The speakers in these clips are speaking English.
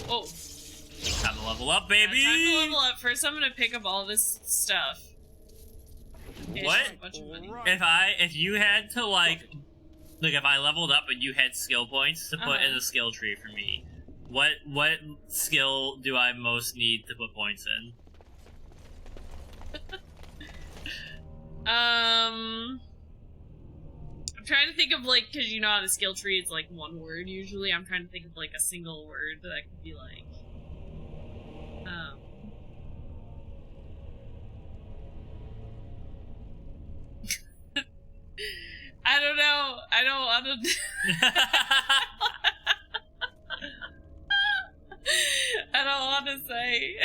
Oh. Time to level up, baby! Yeah, time to level up. First, I'm gonna pick up all this stuff. Okay, What? a bunch of money. If you had to, like, if I leveled up and you had skill points to put in a skill tree for me, what skill do I most need to put points in? I'm trying to think of, like, because you know how the skill tree is, like, one word usually. I'm trying to think of, like, a single word that could be, like, I don't know. I don't want to... I don't want to say.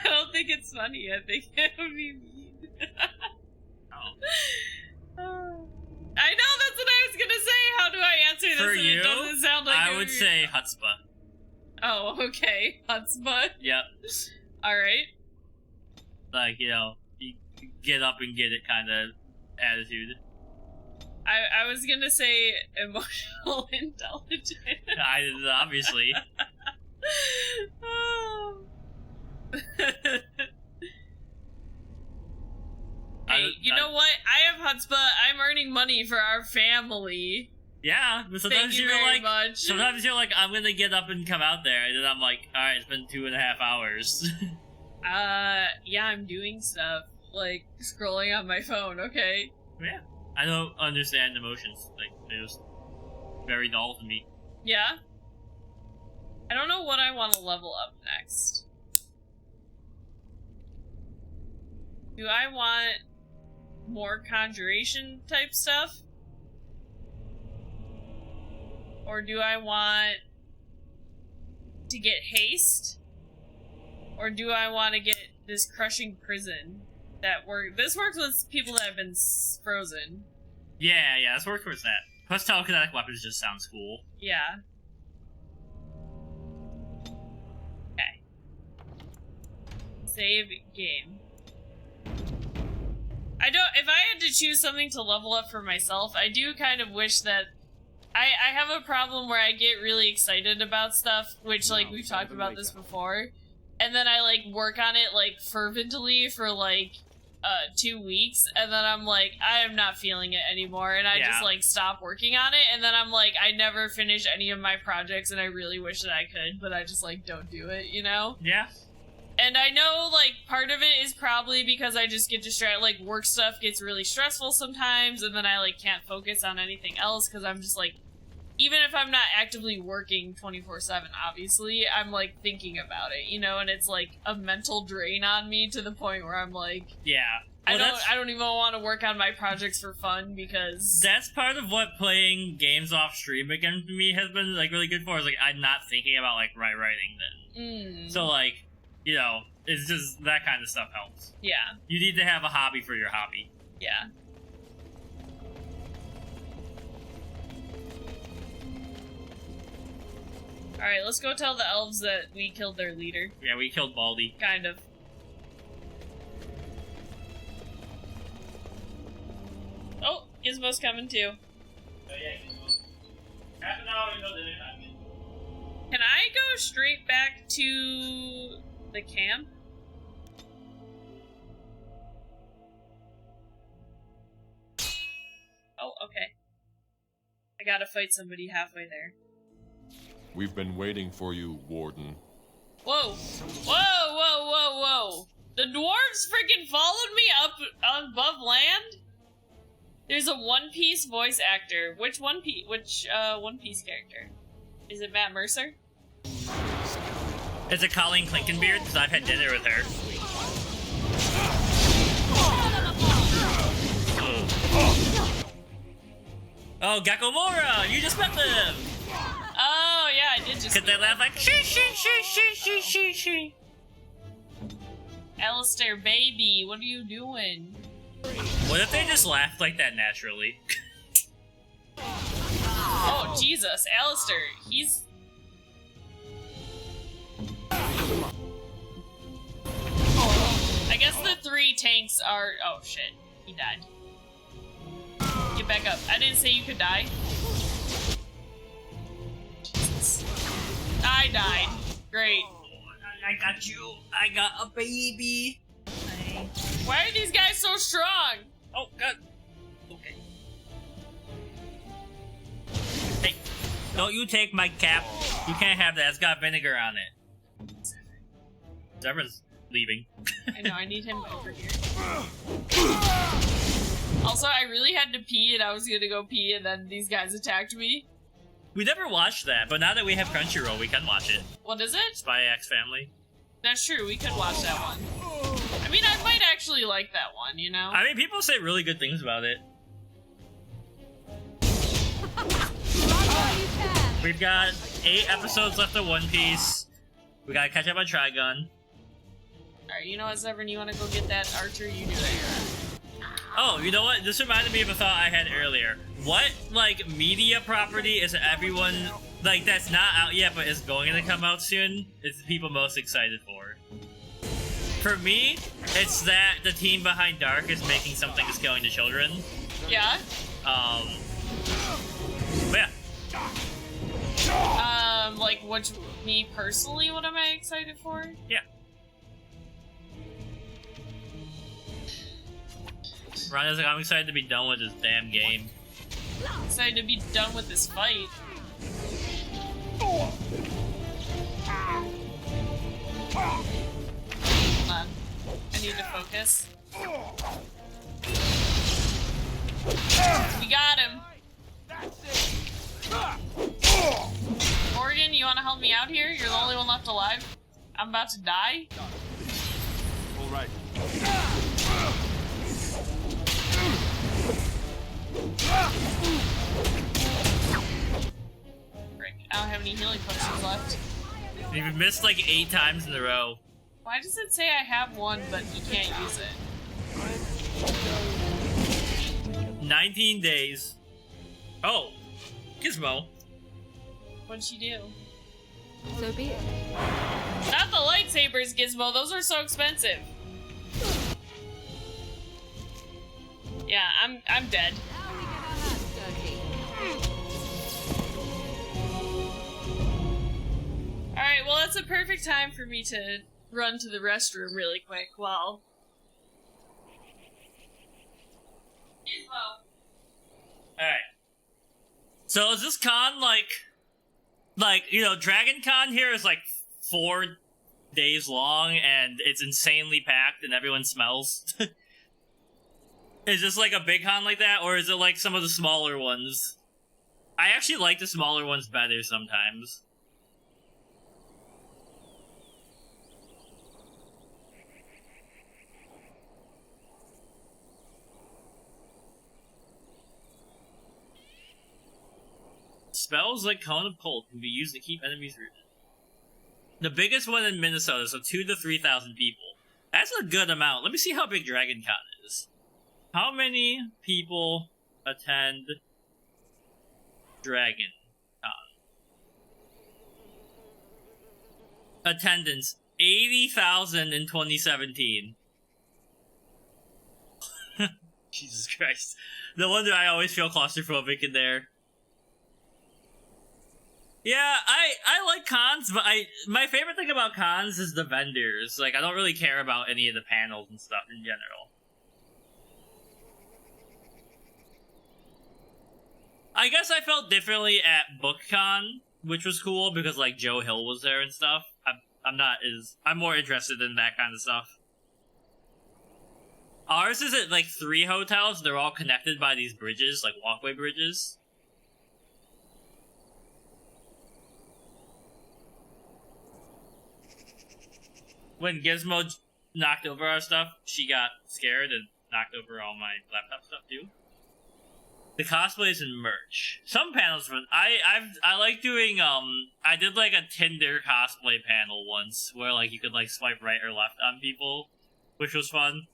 I don't think it's funny. I think it would be mean. I know, that's what I was gonna say. How do I answer this? For and you, it doesn't sound like I would say chutzpah. Oh, okay. Chutzpah. Yep. Alright. Like, you know, you get up and get it kind of attitude. I was gonna say emotional intelligence. Obviously. Oh. Hey, you know what? I have chutzpah. I'm earning money for our family. Yeah, but sometimes Thank you you're very like, much. sometimes you're like, I'm gonna get up and come out there, and then I'm like, alright, it's been 2.5 hours. Yeah, I'm doing stuff. Like, scrolling on my phone, okay? Yeah. I don't understand emotions. Like, they're just very dull to me. Yeah? I don't know what I want to level up next. Do I want more conjuration type stuff? Or do I want to get haste? Or do I want to get this crushing prison that this works with people that have been frozen. Yeah, this works with that. Plus telekinetic weapons just sounds cool. Yeah. Okay. Save game. If I had to choose something to level up for myself, I do kind of wish that I have a problem where I get really excited about stuff, which, like, we've talked about this before, and then I, like, work on it, like, fervently for, like, 2 weeks, and then I'm like, I am not feeling it anymore, and I just, like, stop working on it, and then I'm like, I never finish any of my projects, and I really wish that I could, but I just, like, don't do it, you know? Yeah. And I know, like, part of it is probably because I just get distracted, like, work stuff gets really stressful sometimes, and then I, like, can't focus on anything else, because I'm just, like, even if I'm not actively working 24/7, obviously, I'm, like, thinking about it, you know, and it's, like, a mental drain on me to the point where I'm, like... Yeah. Well, I don't even want to work on my projects for fun, because... That's part of what playing games off stream again for me has been, like, really good for, is, like, I'm not thinking about, like, writing then. So, like, you know, it's just, that kind of stuff helps. Yeah. You need to have a hobby for your hobby. Yeah. Alright, let's go tell the elves that we killed their leader. Yeah, we killed Baldy. Kind of. Oh, Gizmo's coming too. Oh yeah, Gizmo. Half an hour ago, then it happened. Can I go straight back to the camp? Oh, okay. I gotta fight somebody halfway there. We've been waiting for you, Warden. Whoa! Whoa, whoa, whoa, whoa! The dwarves freaking followed me up above land? There's a One Piece voice actor. Which One Piece character? Is it Matt Mercer? Is it Colleen Clinkenbeard? Because I've had dinner with her. Oh, Gakomora! You just met them! Oh, yeah, I did just... Because they laugh like, she. Alistair, baby, what are you doing? What if they just laughed like that naturally? Oh, Jesus, Alistair, he's... I guess the 3 tanks are... Oh, shit. He died. Get back up. I didn't say you could die. Jesus. I died. Great. I got you. I got a baby. Why are these guys so strong? Oh, God. Okay. Hey, don't you take my cap. You can't have that. It's got vinegar on it. Zebra's leaving. I know, I need him over here. Also, I really had to pee, and I was gonna go pee, and then these guys attacked me. We never watched that, but now that we have Crunchyroll, we can watch it. What is it? Spy X Family. That's true, we could watch that one. I mean, I might actually like that one, you know? I mean, people say really good things about it. We've got 8 episodes left of One Piece. We gotta catch up on Trigun. Alright, you know what, Zevran, you wanna go get that archer? You do that. Oh, you know what? This reminded me of a thought I had earlier. What, like, media property is everyone, like, that's not out yet but is going to come out soon, is people most excited for? For me, it's that the team behind Dark is making something that's going to children. Yeah? But yeah. Like, me personally, what am I excited for? Yeah. Ronnie's like, I'm excited to be done with this damn game. Excited to be done with this fight. Hold on. I need to focus. We got him! Morgan, you wanna help me out here? You're the only one left alive. I'm about to die. Alright. Frick, I don't have any healing potions left. You've missed like 8 times in a row. Why does it say I have one, but you can't use it? 19 days. Oh, Gizmo. What'd she do? So be it. Not the lightsabers, Gizmo. Those are so expensive. Yeah, I'm dead. Now we get our hands dirty. Alright, well that's a perfect time for me to run to the restroom really quick while... Alright. So is this con like, you know, Dragon Con here is like 4 days long and it's insanely packed and everyone smells? Is this like a big con like that, or is it like some of the smaller ones? I actually like the smaller ones better sometimes. Spells like Cone of Cold can be used to keep enemies rooted. The biggest one in Minnesota, so 2,000 to 3,000 people. That's a good amount. Let me see how big Dragon Con is. How many people attend Dragon Con? Attendance 80,000 in 2017. Jesus Christ. No wonder I always feel claustrophobic in there. Yeah, I like cons, but my favorite thing about cons is the vendors. Like, I don't really care about any of the panels and stuff in general. I guess I felt differently at BookCon, which was cool because like Joe Hill was there and stuff. I'm more interested in that kind of stuff. Ours is at like 3 hotels. They're all connected by these bridges, like walkway bridges. When Gizmo knocked over our stuff, she got scared and knocked over all my laptop stuff too. The cosplays and merch. Some panels, I like doing, I did like a Tinder cosplay panel once, where like you could like swipe right or left on people, which was fun.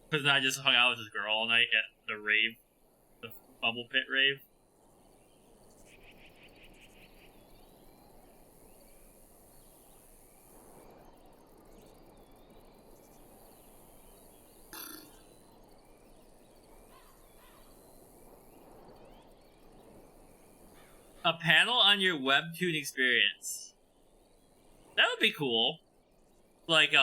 Cause then I just hung out with this girl all night at the rave, the bubble pit rave. A panel on your webtoon experience. be cool. Like,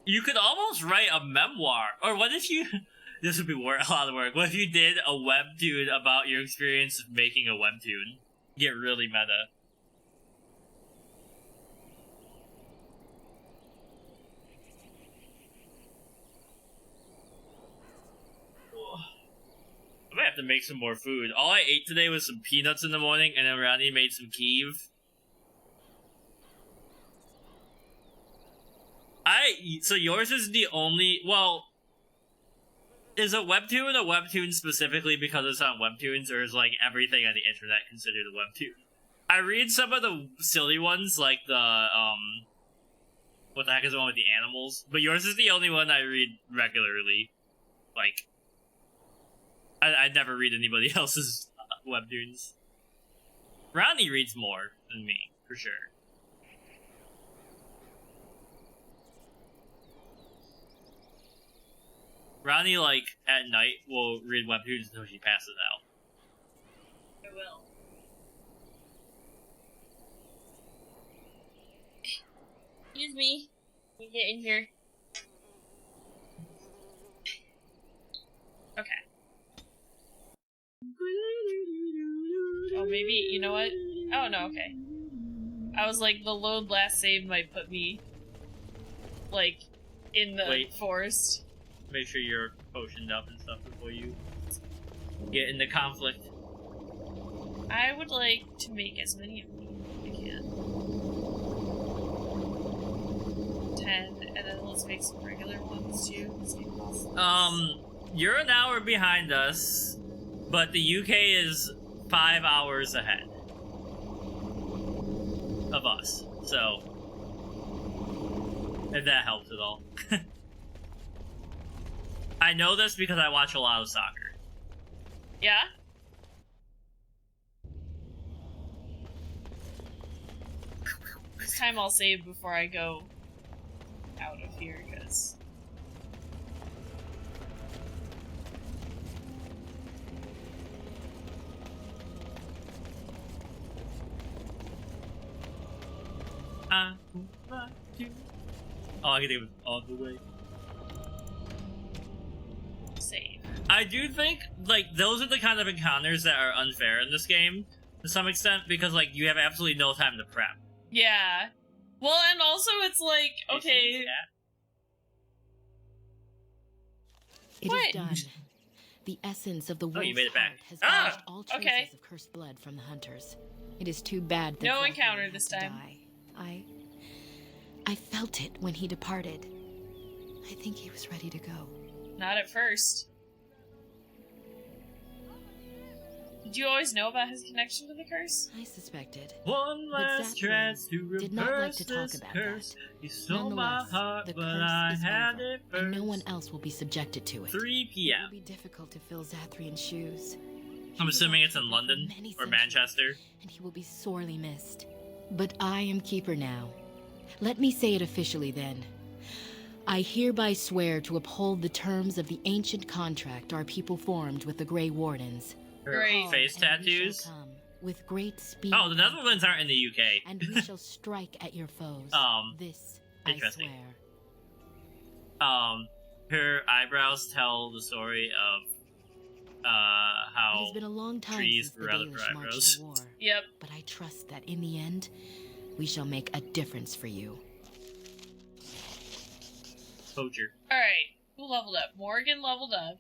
you could almost write a memoir. Or what if you... This would be a lot of work. What if you did a webtoon about your experience of making a webtoon? Get really meta. I might have to make some more food. All I ate today was some peanuts in the morning, and then Ronnie made some Kiev. So yours is the only... Well, is a webtoon specifically because it's on webtoons, or is, like, everything on the internet considered a webtoon? I read some of the silly ones, like the, what the heck is the one with the animals? But yours is the only one I read regularly. Like... I never read anybody else's webtoons. Ronnie reads more than me, for sure. Ronnie, like, at night, will read webtoons until she passes out. I will. Excuse me. Can you get in here? Okay. Oh, maybe, you know what? Oh, no, okay. I was like, the load last save might put me, like, in the forest. Make sure you're potioned up and stuff before you get into conflict. I would like to make as many of these as I can. 10, and then let's make some regular ones too. You're an hour behind us, but the UK is 5 hours ahead of us, so if that helps at all. I know this because I watch a lot of soccer. Yeah? This time I'll save before I go out of here, because... Oh, I can think of it all the way. Save. I do think, like, those are the kind of encounters that are unfair in this game, to some extent, because, like, you have absolutely no time to prep. Yeah. Well, and also it's like, okay... It is done. The essence of the wolf's you made it back. heart has banished all traces okay. of cursed blood from the hunters. It is too bad that No Zachary encounter had this to time. die. I felt it when he departed. I think he was ready to go. Not at first. Did you always know about his connection to the curse? I suspected. One last chance to did not like reverse to talk this about curse. that. You stole my Nonetheless, heart, the but curse I is had over, it first. and no one else will be subjected to it. 3 It p.m. will be difficult to fill Zathrian's shoes. I'm He was assuming our it's in keeper London for many or centuries, Manchester. and he will be sorely missed. But I am keeper now. Let me say it officially then. I hereby swear to uphold the terms of the ancient contract our people formed with the Grey Wardens. Her Great. face And we shall tattoos. come with great speed. Oh, the Netherlands aren't in the UK. And we shall strike at your foes. This I interesting. swear. Her eyebrows tell the story of It how has been a long time trees since the grew out of Dalish her marched eyebrows. to war. Yep. But I trust that in the end, we shall make a difference for you. poacher. Alright. Who leveled up? Morgan leveled up.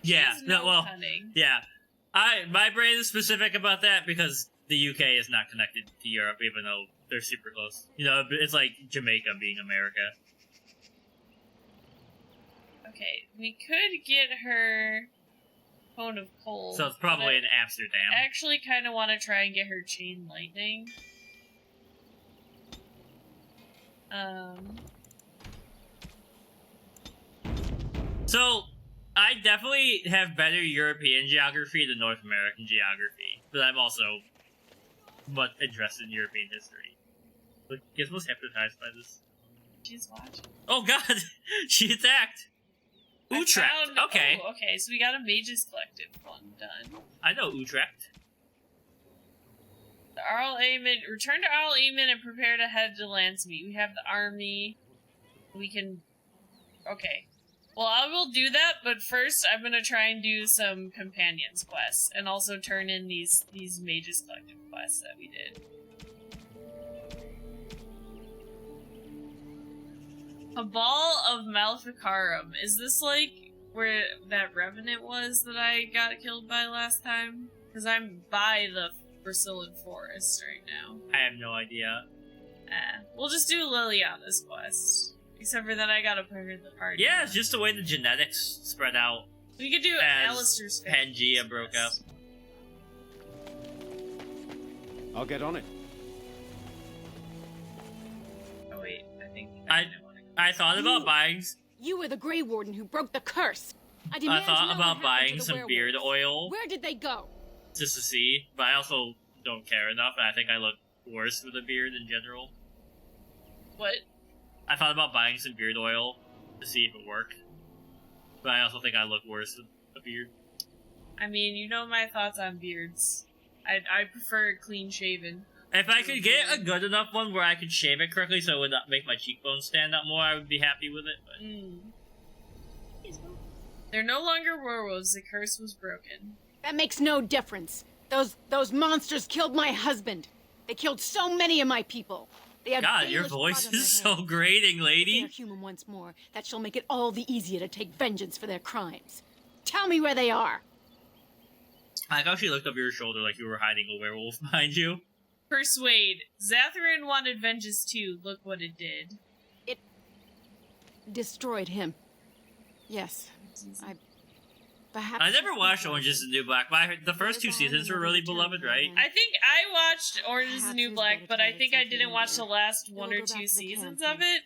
Yeah, She's no, well, cunning. yeah. My brain is specific about that because the UK is not connected to Europe, even though they're super close. You know, it's like Jamaica being America. Okay, we could get her Cone of Cold. So it's probably but in Amsterdam. I actually kind of want to try and get her Chain Lightning. So, I definitely have better European geography than North American geography, but I'm also much interested in European history. Look, Gizmo's hypnotized by this. She's watching. Oh god! She attacked! I Utrecht! found- Okay. Oh, okay, so we got a Mages Collective one done. I know Utrecht. Arl Aemon. Return to Arl Aemon and prepare to head to Landsmeet. We have the army. We can... Okay. Well, I will do that, but first I'm gonna try and do some companions quests, and also turn in these Mages Collective quests that we did. A Ball of Maleficarum. Is this like where that Revenant was that I got killed by last time? Because I'm by the Brisillid Forest right now. I have no idea. We'll just do Liliana's quest. Except for that I gotta put her in the party. Yeah, it's just the way the genetics spread out. We could do as Alistair's Pangea broke up. I'll get on it. Oh wait, I think I thought about buying. You were the Grey Warden who broke the curse. I demand to know thought what about happened buying to the some werewolves. beard oil Where did they go? just to see, but I also don't care enough, and I think I look worse with a beard in general. What? I thought about buying some beard oil to see if it worked, but I also think I look worse with a beard. I mean, you know my thoughts on beards. I prefer clean shaven. If I could get a good enough one where I could shave it correctly so it would not make my cheekbones stand out more, I would be happy with it. But... They're no longer werewolves. The curse was broken. That makes no difference. Those monsters killed my husband. They killed so many of my people. They have God, your Dalish voice blood on is their so hands. grating, If lady. they're human once more, that shall make it all the easier to take vengeance for their crimes. Tell me where they are. I like how she looked over your shoulder like you were hiding a werewolf behind you. Persuade. Zatharin wanted vengeance too. Look what it did. It destroyed him. Yes, perhaps. I never watched Orange is the New Black, but I heard the first two seasons were really beloved, right? I think I watched Orange is the New Black, but I think I didn't watch the last one or two seasons of it.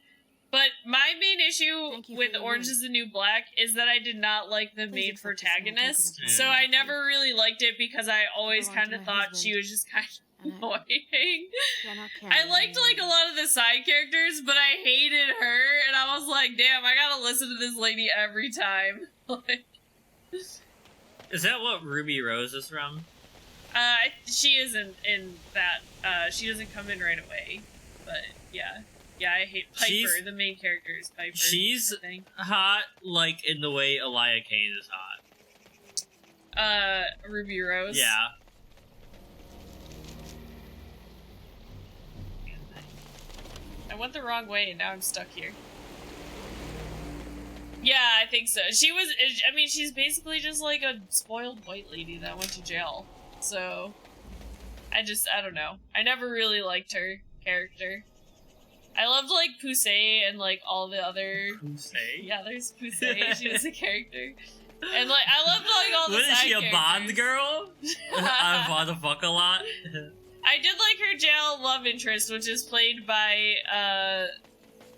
But my main issue with Orange is the New Black is that I did not like the main protagonist. So I never really liked it because I always kind of thought she was just kind of annoying. I liked like a lot of the side characters, but I hated her, and I was like, damn, I gotta listen to this lady every time. Like, Is that what Ruby Rose is from? she isn't in that. She doesn't come in right away, but yeah. Yeah, I hate Piper. The main character is Piper. She's hot, like, in the way Elia Kane is hot. Ruby Rose? Yeah. I went the wrong way and now I'm stuck here. Yeah, I think so. I mean, she's basically just like a spoiled white lady that went to jail. So, I don't know. I never really liked her character. I loved, like, Poussey and, like, all the other... Poussey? Yeah, there's Poussey. She was a character. And, like, I loved, like, all the What, side is she a characters. Bond girl? I want to fuck a lot. I did like her jail love interest, which is played by,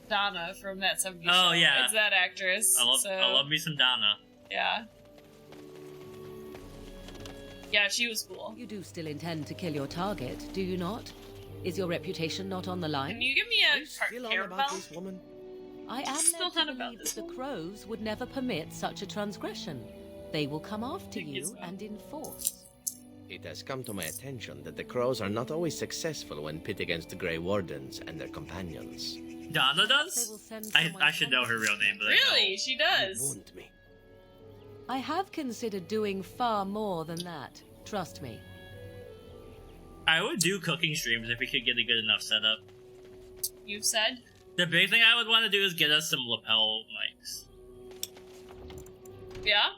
Donna from that 70s show. Oh, yeah. It's that actress. I love me some Donna. Yeah. Yeah, she was cool. You do still intend to kill your target, do you not? Is your reputation not on the line? Can you give me a care bell? woman? I am Still led to not about believe this that the crows would never permit such a transgression. They will come after you so. and enforce. It has come to my attention that the crows are not always successful when pit against the Grey Wardens and their companions. Donna They does? will send I someone should know her real name, but Really? She You does. wound me. I have considered doing far more than that. Trust me. I would do cooking streams if we could get a good enough setup. You've said? The big thing I would want to do is get us some lapel mics. Yeah?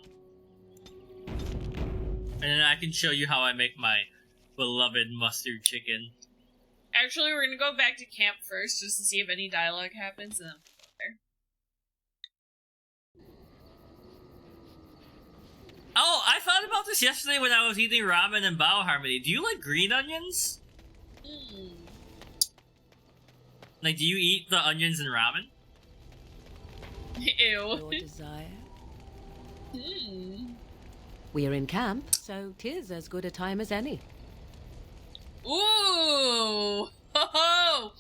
And then I can show you how I make my beloved mustard chicken. Actually, we're gonna go back to camp first, just to see if any dialogue happens, and then we'll go there. Oh, I thought about this yesterday when I was eating ramen and Bao Harmony. Do you like green onions? Like, do you eat the onions in ramen? Ew. Your desire? Hmm. We're in camp, so 'tis as good a time as any. Ooh! Ho-ho!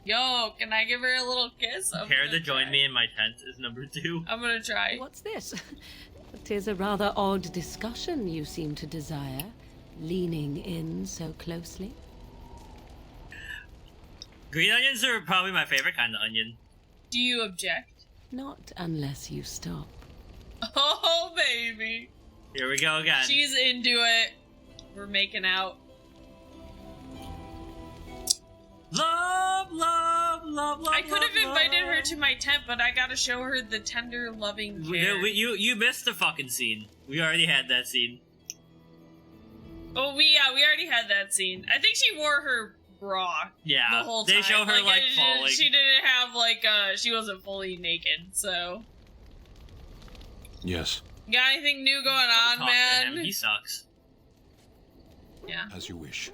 Yo, can I give her a little kiss? Care to join me in my tent is number 2. I'm gonna try. What's this? 'Tis a rather odd discussion you seem to desire, leaning in so closely. Green onions are probably my favorite kind of onion. Do you object? Not unless you stop. Oh, baby. Here we go again. She's into it. We're making out. Love, love, love, love. I could have love, invited love. her to my tent, but I gotta show her the tender, loving care. You missed the fucking scene. We already had that scene. Oh, we already had that scene. I think she wore her bra. Yeah, the whole time. they show her like falling. She didn't have like she wasn't fully naked. So, Yes, got anything new going Don't on, talk to man? him. He sucks. Yeah. as you wish.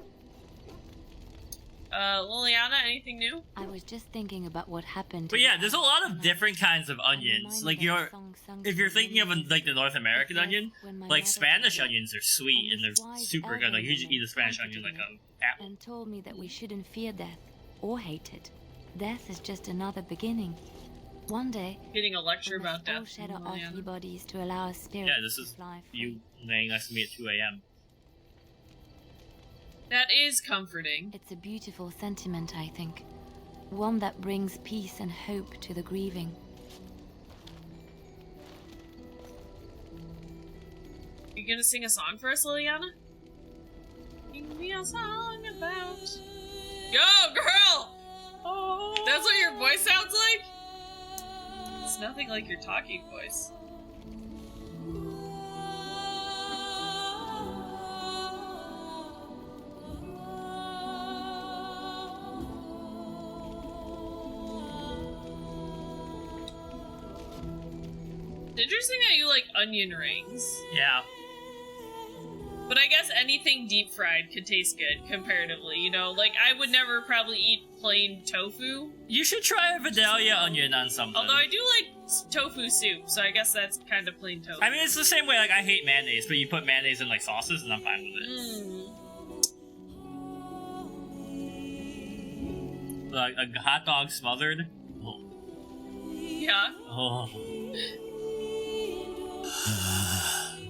Liliana, anything new? I was just thinking about what happened. But yeah, there's a lot of different kinds of onions. Like if you're thinking of like the North American onion, like Spanish onions are sweet and they're super good. Like you just eat a Spanish onion like a apple. And told me that we shouldn't fear death or hate it. Death is just another beginning. One day, Getting a lecture we about must all death. shed our Liliana. earthly bodies to allow our spirits Yeah, this is to fly free. you laying next to me at 2 a.m. That is comforting. It's a beautiful sentiment, I think. One that brings peace and hope to the grieving. You gonna sing a song for us, Liliana? Sing me a song about. Go, girl! Oh. That's what your voice sounds like? It's nothing like your talking voice. It's interesting how you like onion rings. Yeah. But I guess anything deep fried could taste good comparatively, you know? Like, I would never probably eat plain tofu. You should try a Vidalia onion on something. Although I do like tofu soup, so I guess that's kind of plain tofu. I mean, it's the same way, like, I hate mayonnaise, but you put mayonnaise in, like, sauces, and I'm fine with it. Like, a hot dog smothered? Oh. Yeah. Oh.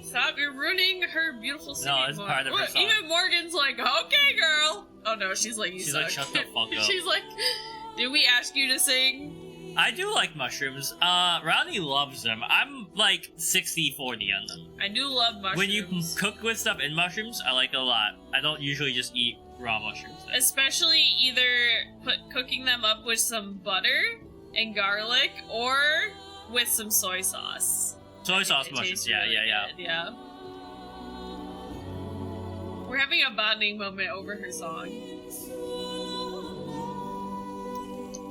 Stop, you're ruining her beautiful singing. No, it's part of her Look, song. even Morgan's like, okay, girl. Oh no, she's like, you She's suck. like, shut the fuck up. She's like, did we ask you to sing? I do like mushrooms. Ronnie loves them. I'm, like, 60-40 on them. I do love mushrooms. When you cook with stuff in mushrooms, I like it a lot. I don't usually just eat raw mushrooms. Especially either cooking them up with some butter and garlic or with some soy sauce. Soy sauce It mushrooms, tastes yeah, really yeah. good, yeah. We're having a bonding moment over her song.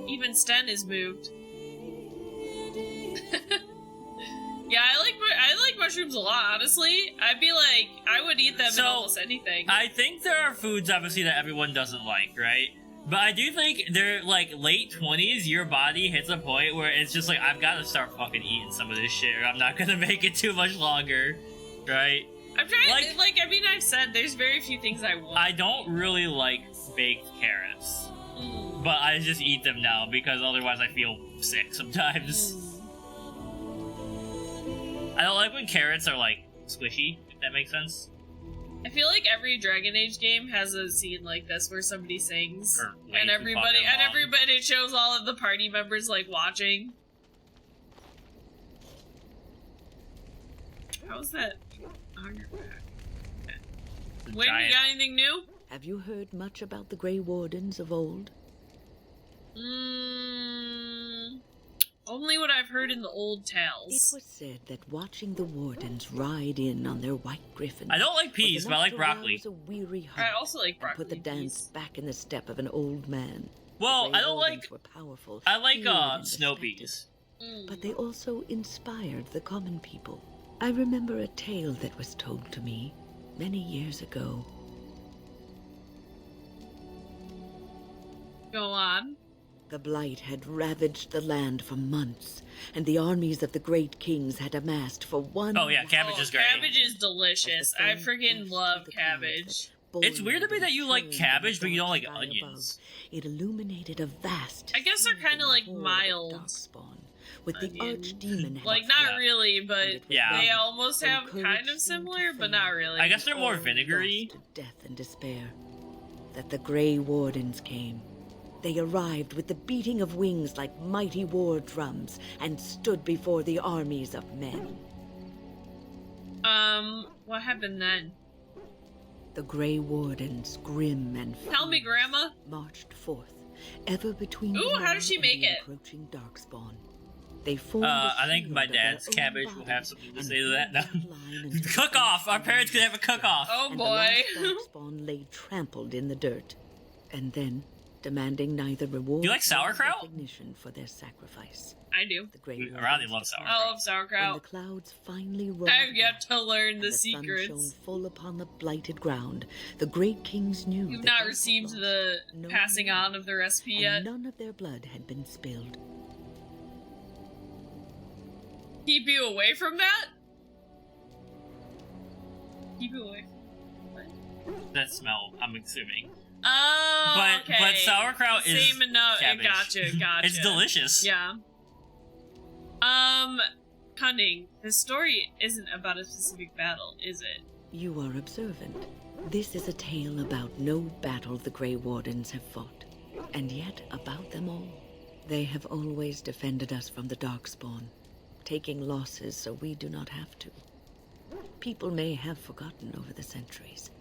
Even Sten is moved. Yeah, I like mushrooms a lot, honestly. I'd be like, I would eat them in almost anything. I think there are foods, obviously, that everyone doesn't like, right? But I do think they're, like, late 20s, your body hits a point where it's just like, I've got to start fucking eating some of this shit, or I'm not gonna make it too much longer, right? I'm trying to, I mean, I've said there's very few things I want. I don't really like baked carrots, but I just eat them now, because otherwise I feel sick sometimes. I don't like when carrots are, like, squishy, if that makes sense. I feel like every Dragon Age game has a scene like this where somebody sings, For way and too everybody fucking long. it shows all of the party members like watching. How's that on your back? The Wayne, you giant- got anything new? Have you heard much about the Grey Wardens of old? Only what I've heard in the old It tales. was said that watching the Wardens ride in on their white griffins. I don't like peas, was but I like enough to broccoli. rouse a weary I heart also like and broccoli. put the dance peas. back in the step of an old man. Well, The Grey I don't Wardens like... were powerful, I like, feared and snow respected, peas. but they also inspired the common people. I remember a tale that was told to me many years ago. Go on. The Blight had ravaged the land for months, and the armies of the great kings had amassed for one... Oh yeah, cabbage is great. Cabbage is delicious. I freaking love cabbage. It's weird to me that you like cabbage, but you don't like onions. It illuminated a vast... I guess they're kind of like horde of mild. darkspawn, with the onion. archdemon had Like, not Yeah. really, and but it was Yeah. they then almost when have courage kind of seemed to similar, but fail, not really. I guess they're more all vinegary. lost to death and despair, that the Grey Wardens came. They arrived with the beating of wings like mighty war drums and stood before the armies of men. What happened then? The Grey Wardens, grim and Tell me, Grandma. marched forth, ever between Ooh, the how men did she and make the it? encroaching darkspawn. They formed I think my dad's cabbage will have something to say to that now. Cook off! Our parents could have a cook off! Oh and boy. the last darkspawn lay trampled in the dirt, and then demanding neither reward You like sauerkraut? nor recognition for their sacrifice. I do. The Grey Ronnie Wardens loves departed. I love When sauerkraut. the clouds finally rolled I've yet back to learn and the sun shone secrets. full upon the blighted ground, the great kings knew You've that not they had received lost the no passing man, on of the recipe and yet. none of their blood had been spilled. Keep you away from that? Keep you away from what? That smell, I'm assuming. Oh, But okay. sauerkraut is Same enough. cabbage. Gotcha. It's delicious. Yeah. Cunning. The story isn't about a specific battle, is it? You are observant. This is a tale about no battle the Grey Wardens have fought, and yet about them all. They have always defended us from the Darkspawn, taking losses so we do not have to. People may have forgotten over the centuries,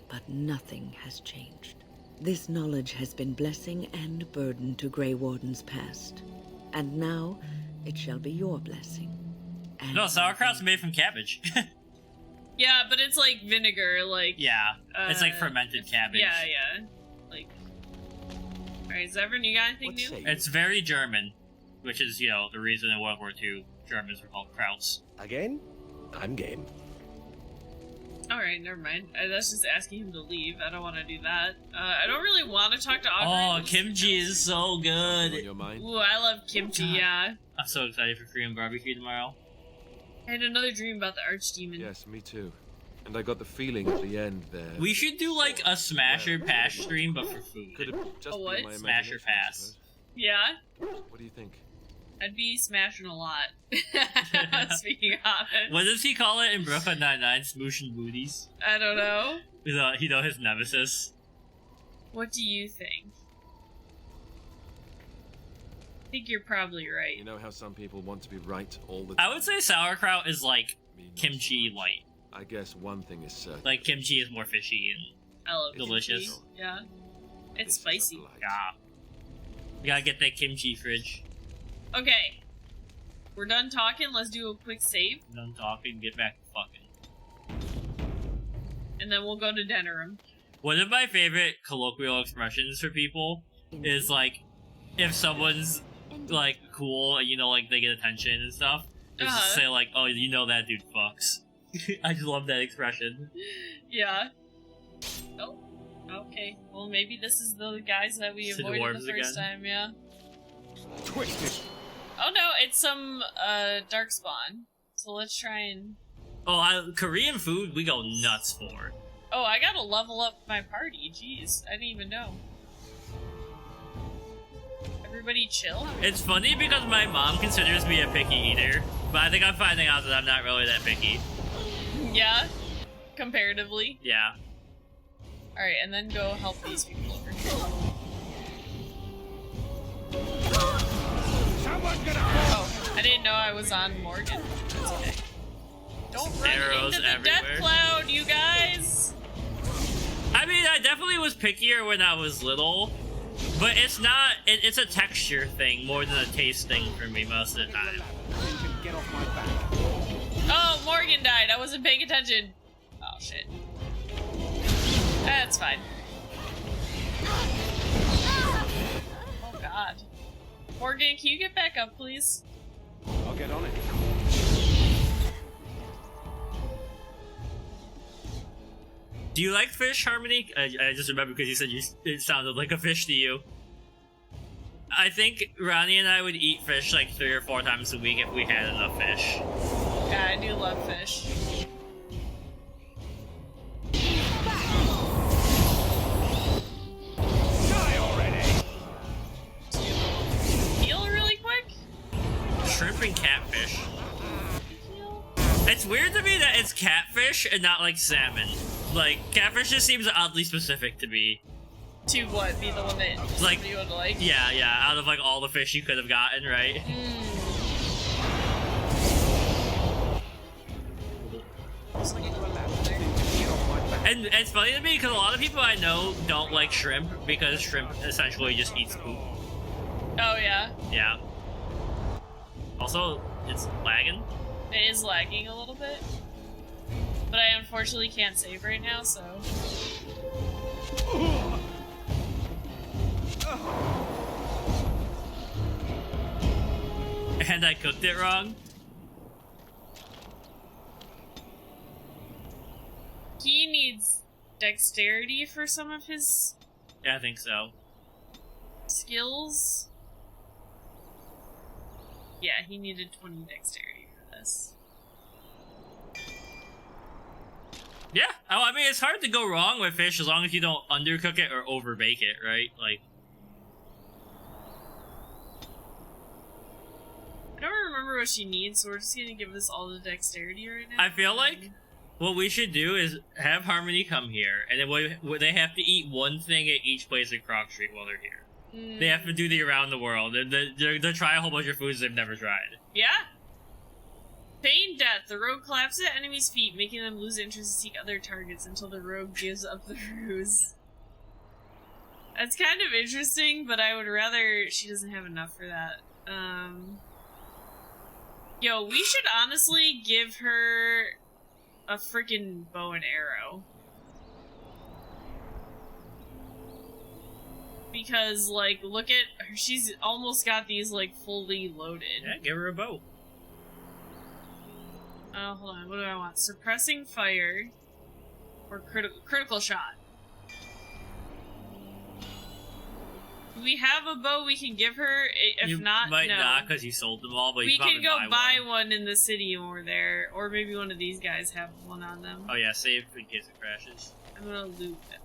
but nothing has changed. This knowledge has been blessing and burden to Grey Wardens past, and now it shall be your blessing. And No, sauerkraut's made from cabbage. Yeah, but it's like vinegar, like... Yeah, it's like fermented cabbage. Yeah. Like... Alright, Zevran, you got anything new? It's very German, which is, you know, the reason in World War II Germans were called Krauts. Again? I'm game. Alright, never mind. That's just asking him to leave. I don't want to do that. I don't really want to talk to Audrey. Oh, kimchi is so good. On your mind? Ooh, I love kimchi, yeah. I'm so excited for Korean barbecue tomorrow. I had another dream about the archdemon. Yes, me too. And I got the feeling at the end there. We should do like a Smash or Pass stream, but for food. Could have just A what? been my Smash or imagination, I Pass. suppose. Yeah? What do you think? I'd be smashing a lot. Speaking of it. What does he call it in Brooklyn Nine-Nine? Smooshing booties? I don't know. You know his nemesis. What do you think? I think you're probably right. You know how some people want to be right all the I time? would say sauerkraut is like Me not kimchi so much. light. I guess one thing is certain. Like kimchi is more fishy and I love delicious. kimchi. Yeah. This It's is a spicy. blight. Yeah. You gotta get that kimchi fridge. Okay. We're done talking. Let's do a quick save. Done talking, get back to fucking. And then we'll go to Denerim. One of my favorite colloquial expressions for people is like, if someone's like cool and you know, like they get attention and stuff, is just say like, "Oh, you know that dude fucks." I just love that expression. Yeah. Oh. Okay. Well, maybe this is the guys that we It's the avoided dwarves the first again. time, yeah. Twisted. Oh no, it's some darkspawn. So let's try and... Oh, Korean food we go nuts for. Oh, I gotta level up my party. Jeez, I didn't even know. Everybody chill? It's funny because my mom considers me a picky eater, but I think I'm finding out that I'm not really that picky. Yeah, comparatively. Yeah. Alright, and then go help these people over here. Someone's gonna fall. Oh, I didn't know I was on Morgan. That's okay. Don't run Arrows into the everywhere. death cloud, you guys! I mean, I definitely was pickier when I was little, but it's not. It's a texture thing more than a taste thing for me most of the time. You can get off my back. Oh, Morgan died. I wasn't paying attention. Oh, shit. That's fine. Oh, God. Morgan, can you get back up, please? I'll get on it. Do you like fish, Harmony? I just remember because you said it sounded like a fish to you. I think Ronnie and I would eat fish like 3 or 4 times a week if we had enough fish. Yeah, I do love fish. Die already. Do you heal really quick? Shrimp and catfish. It's weird to me that it's catfish and not like salmon. Like, catfish just seems oddly specific to me. To what? Be the one that Like, somebody would like? yeah, out of like all the fish you could have gotten, right? And it's funny to me because a lot of people I know don't like shrimp because shrimp essentially just eats poop. Oh, yeah. Yeah. Also, it's lagging. It is lagging a little bit. But I unfortunately can't save right now, so... And I cooked it wrong. He needs dexterity for some of his Yeah, I think so. skills. Yeah, he needed 20 dexterity for this. Yeah. Oh, I mean, it's hard to go wrong with fish as long as you don't undercook it or overbake it, right? Like, I don't remember what she needs, so we're just gonna give this all the dexterity right now. I feel like what we should do is have Harmony come here, and then they have to eat one thing at each place in Croc Street while they're here. They have to do the around the world. They'll try a whole bunch of foods they've never tried. Yeah. Feign death. The rogue collapses at enemies' feet, making them lose interest and seek other targets until the rogue gives up the ruse. That's kind of interesting, but I would rather she doesn't have enough for that. Yo, we should honestly give her a freaking bow and arrow. Because, like, look at her. She's almost got these, like, fully loaded. Yeah, give her a bow. Hold on. What do I want? Suppressing fire or critical shot? Do we have a bow we can give her? If you not, might no. not because you sold them all, but we you can go buy one in the city when we're there, or maybe one of these guys have one on them. Oh yeah, save in case it crashes. I'm gonna loot it.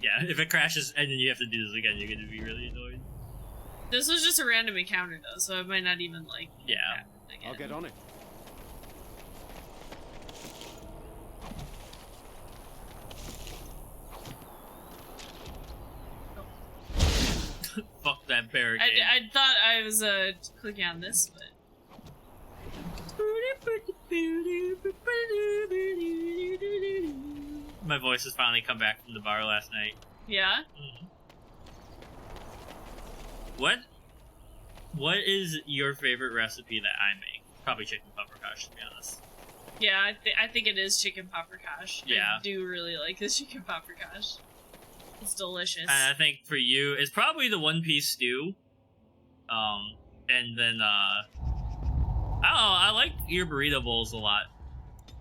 Yeah, if it crashes and then you have to do this again, you're gonna be really annoyed. This was just a random encounter though, so it might not even like. Yeah. I'll get on it. Fuck that barricade. I thought I was clicking on this, but. My voice has finally come back from the bar last night. Yeah? What is your favorite recipe that I make? Probably chicken paprikash, to be honest. Yeah, I think it is chicken paprikash. Yeah. I do really like this chicken paprikash. It's delicious. And I think for you, it's probably the one-piece stew. And then, I don't know, I like your burrito bowls a lot.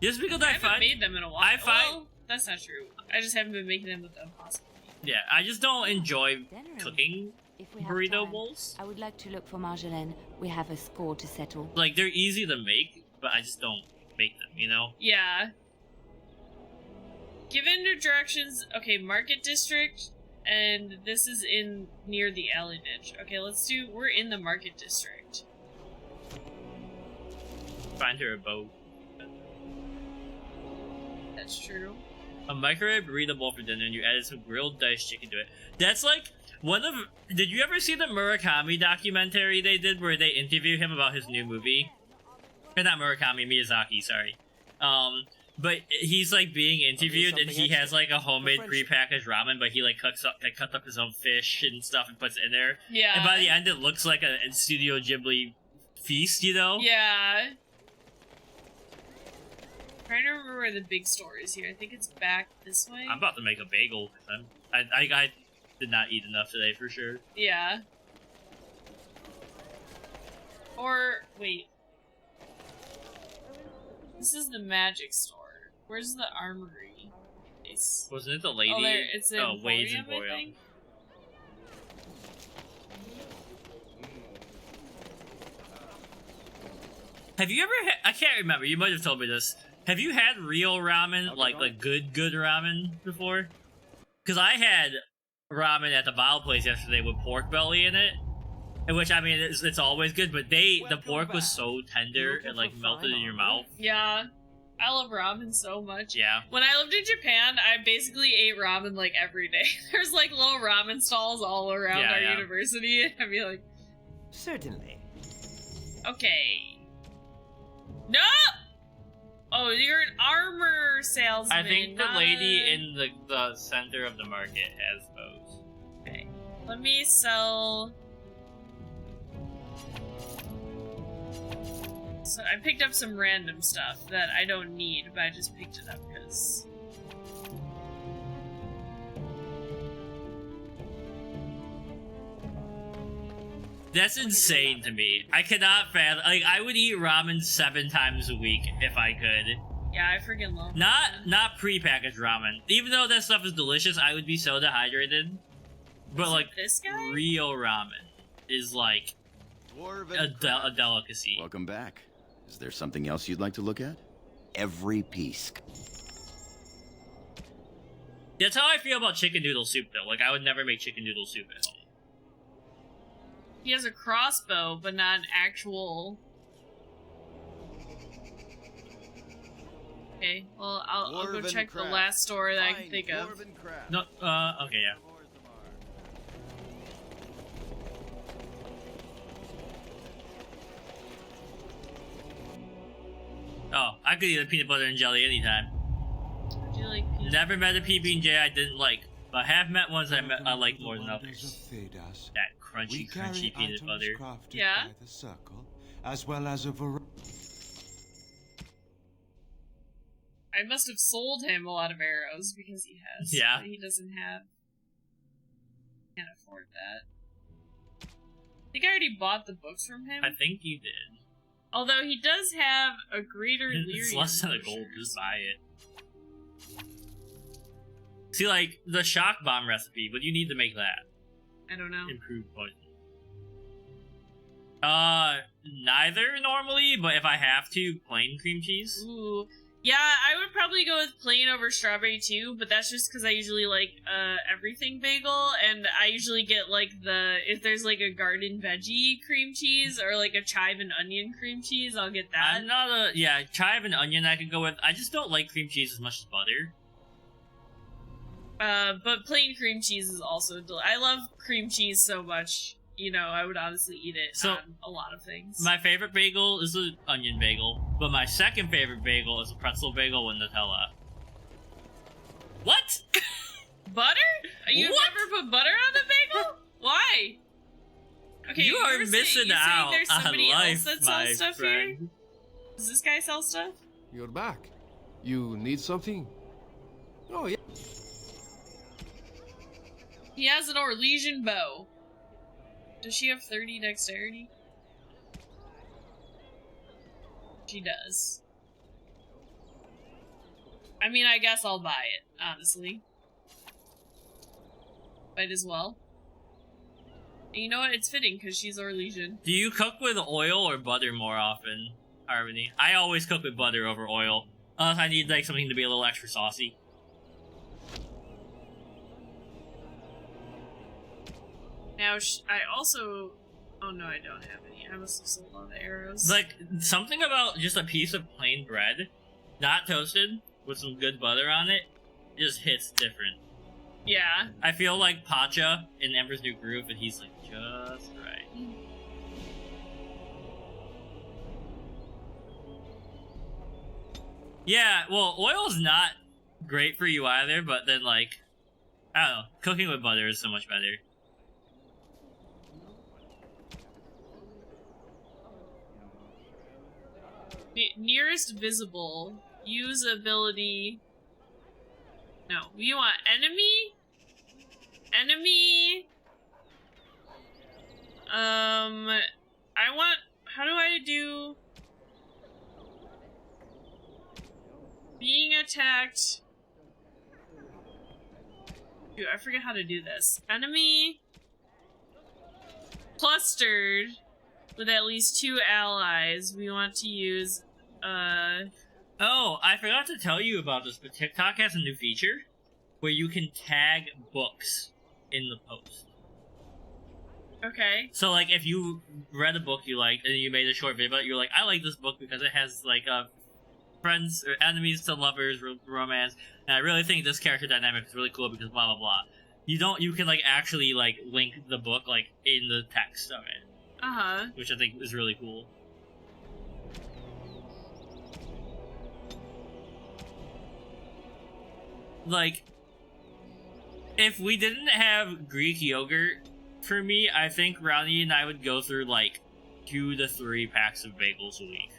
Just because I haven't made them in a while. Well, that's not true. I just haven't been making them with the impossible. Yeah, I just don't enjoy cooking If we have burrito time, bowls. I would like to look for Marjolaine. We have a score to settle. Like, they're easy to make, but I just don't make them, you know? Yeah. Given the directions, okay, Market District, and this is in near the alley ditch. Okay, we're in the Market District. Find her a bow. That's true. A microwave burrito bowl for dinner, and you added some grilled diced chicken to it. That's like did you ever see the Murakami documentary they did where they interview him about his new movie? Or not Murakami, Miyazaki, sorry. But he's like being interviewed and he has like a homemade prepackaged ramen, but he like cuts up his own fish and stuff and puts it in there. Yeah. And by the end it looks like a Studio Ghibli feast, you know? Yeah. I'm trying to remember where the big store is here. I think it's back this way. I'm about to make a bagel. I did not eat enough today for sure. Yeah. Or, wait. This is the magic store. Where's the armory? Wasn't it the lady? Oh, there, it's in Wade's Emporium, Emporium. I think. Have you ever had, I can't remember, you might have told me this. Have you had real ramen, like good ramen before? Because I had ramen at the Bao place yesterday with pork belly in it. In which, I mean, it's always good, but the pork was so tender and like melted in your mouth. Yeah. I love ramen so much. Yeah. When I lived in Japan, I basically ate ramen like every day. There's like little ramen stalls all around our university. I'd be like, Certainly. okay. No! Oh, you're an armor salesman. I think the not lady a- in the center of the market has those. Okay. Let me sell... So I picked up some random stuff that I don't need, but I just picked it up because... That's insane to me. I cannot fathom. Like, I would eat ramen 7 times a week if I could. Yeah, I freaking love Not pre-packaged ramen. Even though that stuff is delicious, I would be so dehydrated. But like, this guy? real ramen is like a delicacy. Welcome back. Is there something else you'd like to look at? Every piece. That's how I feel about chicken noodle soup, though. Like, I would never make chicken noodle soup at home. He has a crossbow, but not an actual... Okay, well, I'll go check the last store that I can think of. No, okay, yeah. Oh, I could eat a peanut butter and jelly anytime. Do you like peanut Never met a PB&J I didn't like, but have met ones I like more than others. That crunchy peanut butter. Yeah. The circle, as well as a variety. I must have sold him a lot of arrows because he has. Yeah. But he doesn't have. Can't afford that. I think I already bought the books from him. I think you did. Although he does have a greater It's Lyrian less than a gold, just buy it. See, like, the shock bomb recipe, what do you need to make that? I don't know. Improved poison. Neither normally, but if I have to, plain cream cheese. Ooh. Yeah, I would probably go with plain over strawberry too, but that's just because I usually like everything bagel, and I usually get like if there's like a garden veggie cream cheese or like a chive and onion cream cheese, I'll get that. I'm not chive and onion I could go with. I just don't like cream cheese as much as butter. But plain cream cheese is also I love cream cheese so much. You know, I would honestly eat it on a lot of things. My favorite bagel is the onion bagel, but my second favorite bagel is a pretzel bagel with Nutella. What? Butter? You never put butter on a bagel? Why? Okay, you are missing out there's somebody on life, else that my sells stuff friend. here? Does this guy sell stuff? You're back. You need something? Oh, yeah. He has an Orlesian bow. Does she have 30 dexterity? She does. I mean, I guess I'll buy it, honestly. Might as well. And you know what? It's fitting, because she's Orlesian. Do you cook with oil or butter more often, Harmony? I always cook with butter over oil. Unless I need like something to be a little extra saucy. Now, I also... Oh no, I don't have any. I must have sold all the arrows. Like, something about just a piece of plain bread, not toasted, with some good butter on it, just hits different. Yeah. I feel like Pacha in Emperor's New Groove, and he's like, just right. Yeah, well, oil's not great for you either, but then, like, I don't know, cooking with butter is so much better. Nearest visible. Use ability. No, we want enemy. Enemy. I want. How do I do? Being attacked. Dude, I forget how to do this. Enemy. Clustered. With at least 2 allies, we want to use, Oh, I forgot to tell you about this, but TikTok has a new feature where you can tag books in the post. Okay. So, like, if you read a book you liked and you made a short video, you're like, I like this book because it has, like, a friends or enemies to lovers romance. And I really think this character dynamic is really cool because blah blah blah. You can like actually like link the book like in the text of it. Which I think is really cool. Like, if we didn't have Greek yogurt, for me, I think Ronnie and I would go through like 2 to 3 packs of bagels a week.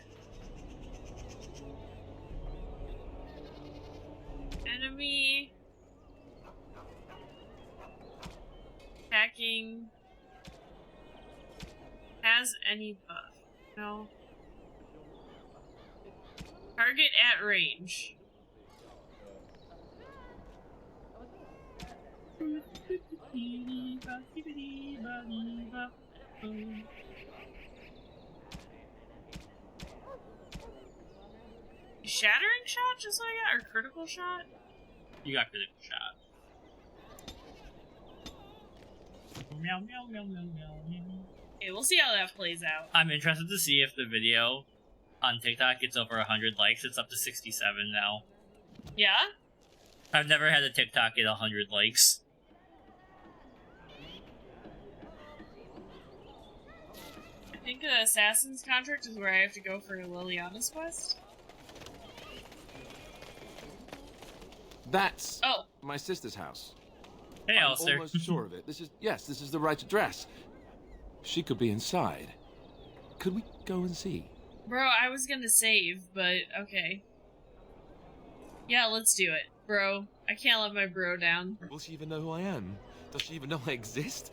Enemy. Hacking. Has any buff? No. Target at range. Shattering shot just like that? Or critical shot? You got critical shot. Meow, meow, meow, meow, meow, meow. Okay, we'll see how that plays out. I'm interested to see if the video on TikTok gets over 100 likes. It's up to 67 now. Yeah? I've never had a TikTok get 100 likes. I think the Assassin's Contract is where I have to go for Liliana's quest. That's my sister's house. Hey, I'm Alistair. almost sure of it. This is the right address. She could be inside. Could we go and see? Bro, I was gonna save, but okay. Yeah, let's do it. Bro, I can't let my bro down. Will she even know who I am? Does she even know I exist?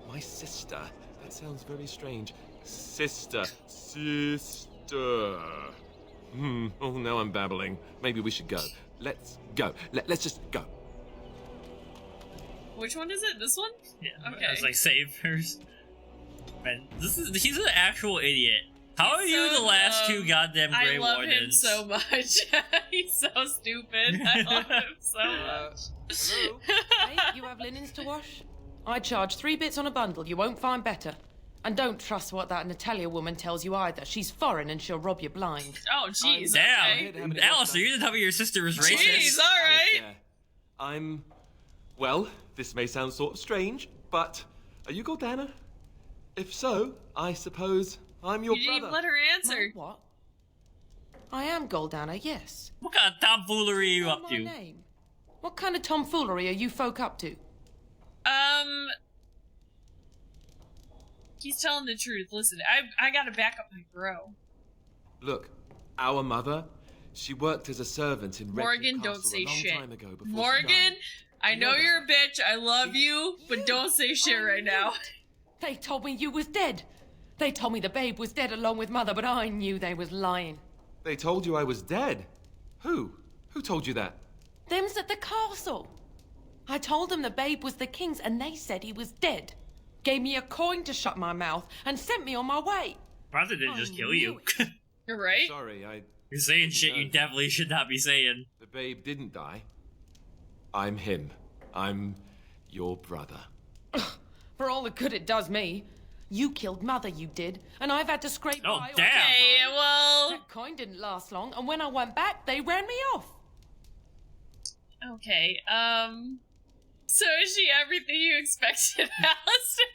My sister. That sounds very strange. Sister. Oh, now I'm babbling. Maybe we should go. Let's go. Let's just go. Which one is it? This one? Yeah. Okay. I was like, save first. Man, he's an actual idiot. How are you the last 2 goddamn Grey Wardens? I love him so much. He's so stupid. I love him so much. Hello? Hey, you have linens to wash? I charge 3 bits on a bundle. You won't find better. And don't trust what that Natalia woman tells you either. She's foreign and she'll rob you blind. Oh, jeez. Damn. Alistair, you didn't tell me your sister was racist. Jeez, alright. Well, this may sound sort of strange, but are you Gordana? If so, I suppose I'm your you brother. You didn't even let her answer. What? I am Goldana, yes. What kind of tomfoolery are you up to? Name. What kind of tomfoolery are you folk up to? He's telling the truth. Listen, I gotta back up my bro. Look, our mother, she worked as a servant in Morgan, Redcliffe don't Castle say a long shit. time ago before she Morgan, died. I know you're a bitch. I love you, but don't say shit right now. They told me you was dead. They told me the babe was dead along with mother, but I knew they was lying. They told you I was dead? Who? Who told you that? Them's at the castle. I told them the babe was the king's and they said he was dead. Gave me a coin to shut my mouth and sent me on my way. Brother didn't just kill you. You're right. Sorry, You're saying shit you definitely should not be saying. The babe didn't die. I'm him. I'm your brother. For all the good it does me. You killed mother, you did, and I've had to scrape by. Damn. Okay, well... That coin didn't last long, and when I went back, they ran me off. Okay, so is she everything you expected, Alistair?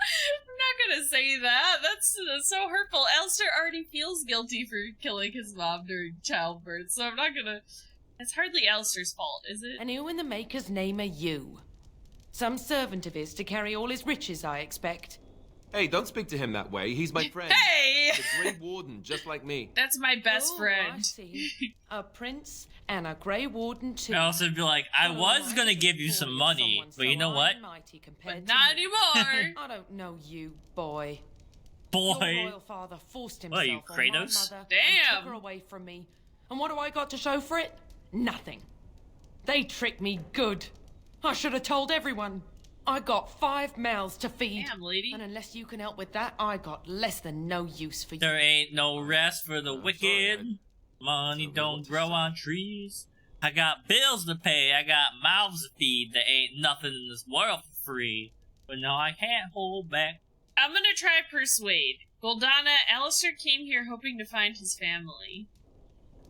I'm not gonna say that. That's so hurtful. Alistair already feels guilty for killing his mom during childbirth, so I'm not gonna... It's hardly Alistair's fault, is it? And who in the Maker's name are you? Some servant of his to carry all his riches, I expect. Hey, don't speak to him that way. He's my friend. Hey! The Grey Warden, just like me. That's my best friend. I see. A prince and a Grey Warden too. I also be like, I was gonna give you some money, but you know what? But not anymore. I don't know you, boy. Boy. Your royal father forced himself What are you, Kratos? on my mother Damn. and took her away from me. And what do I got to show for it? Nothing. They tricked me good. I should have told everyone. I got 5 mouths to feed. Damn, lady. And unless you can help with that, I got less than no use for you. There ain't no rest for the wicked. Money don't grow on trees. I got bills to pay. I got mouths to feed. There ain't nothing in this world for free. But no, I can't hold back. I'm gonna try persuade. Goldana, Alistair came here hoping to find his family.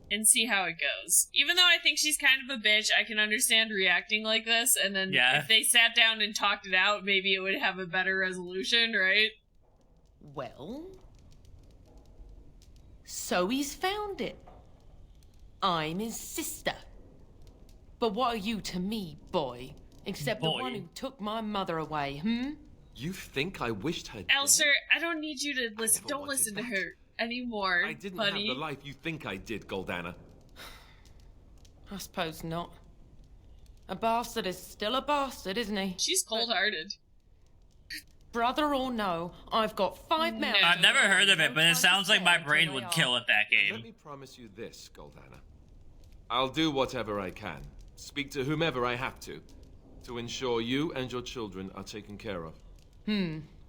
And see how it goes. Even though I think she's kind of a bitch, I can understand reacting like this, and then if they sat down and talked it out, maybe it would have a better resolution, right? Well... So he's found it. I'm his sister. But what are you to me, boy? Except the one who took my mother away, You think I wished her Alistair, I don't need you to listen. Don't listen to her anymore, I didn't buddy. have the life you think I did, Goldana. I suppose not. A bastard is still a bastard, isn't he? She's cold-hearted. Brother or no, I've got 5 men. I've never heard of it, but it sounds like my brain would kill at that game. Let me promise you this, Goldana. I'll do whatever I can, speak to whomever I have to ensure you and your children are taken care of.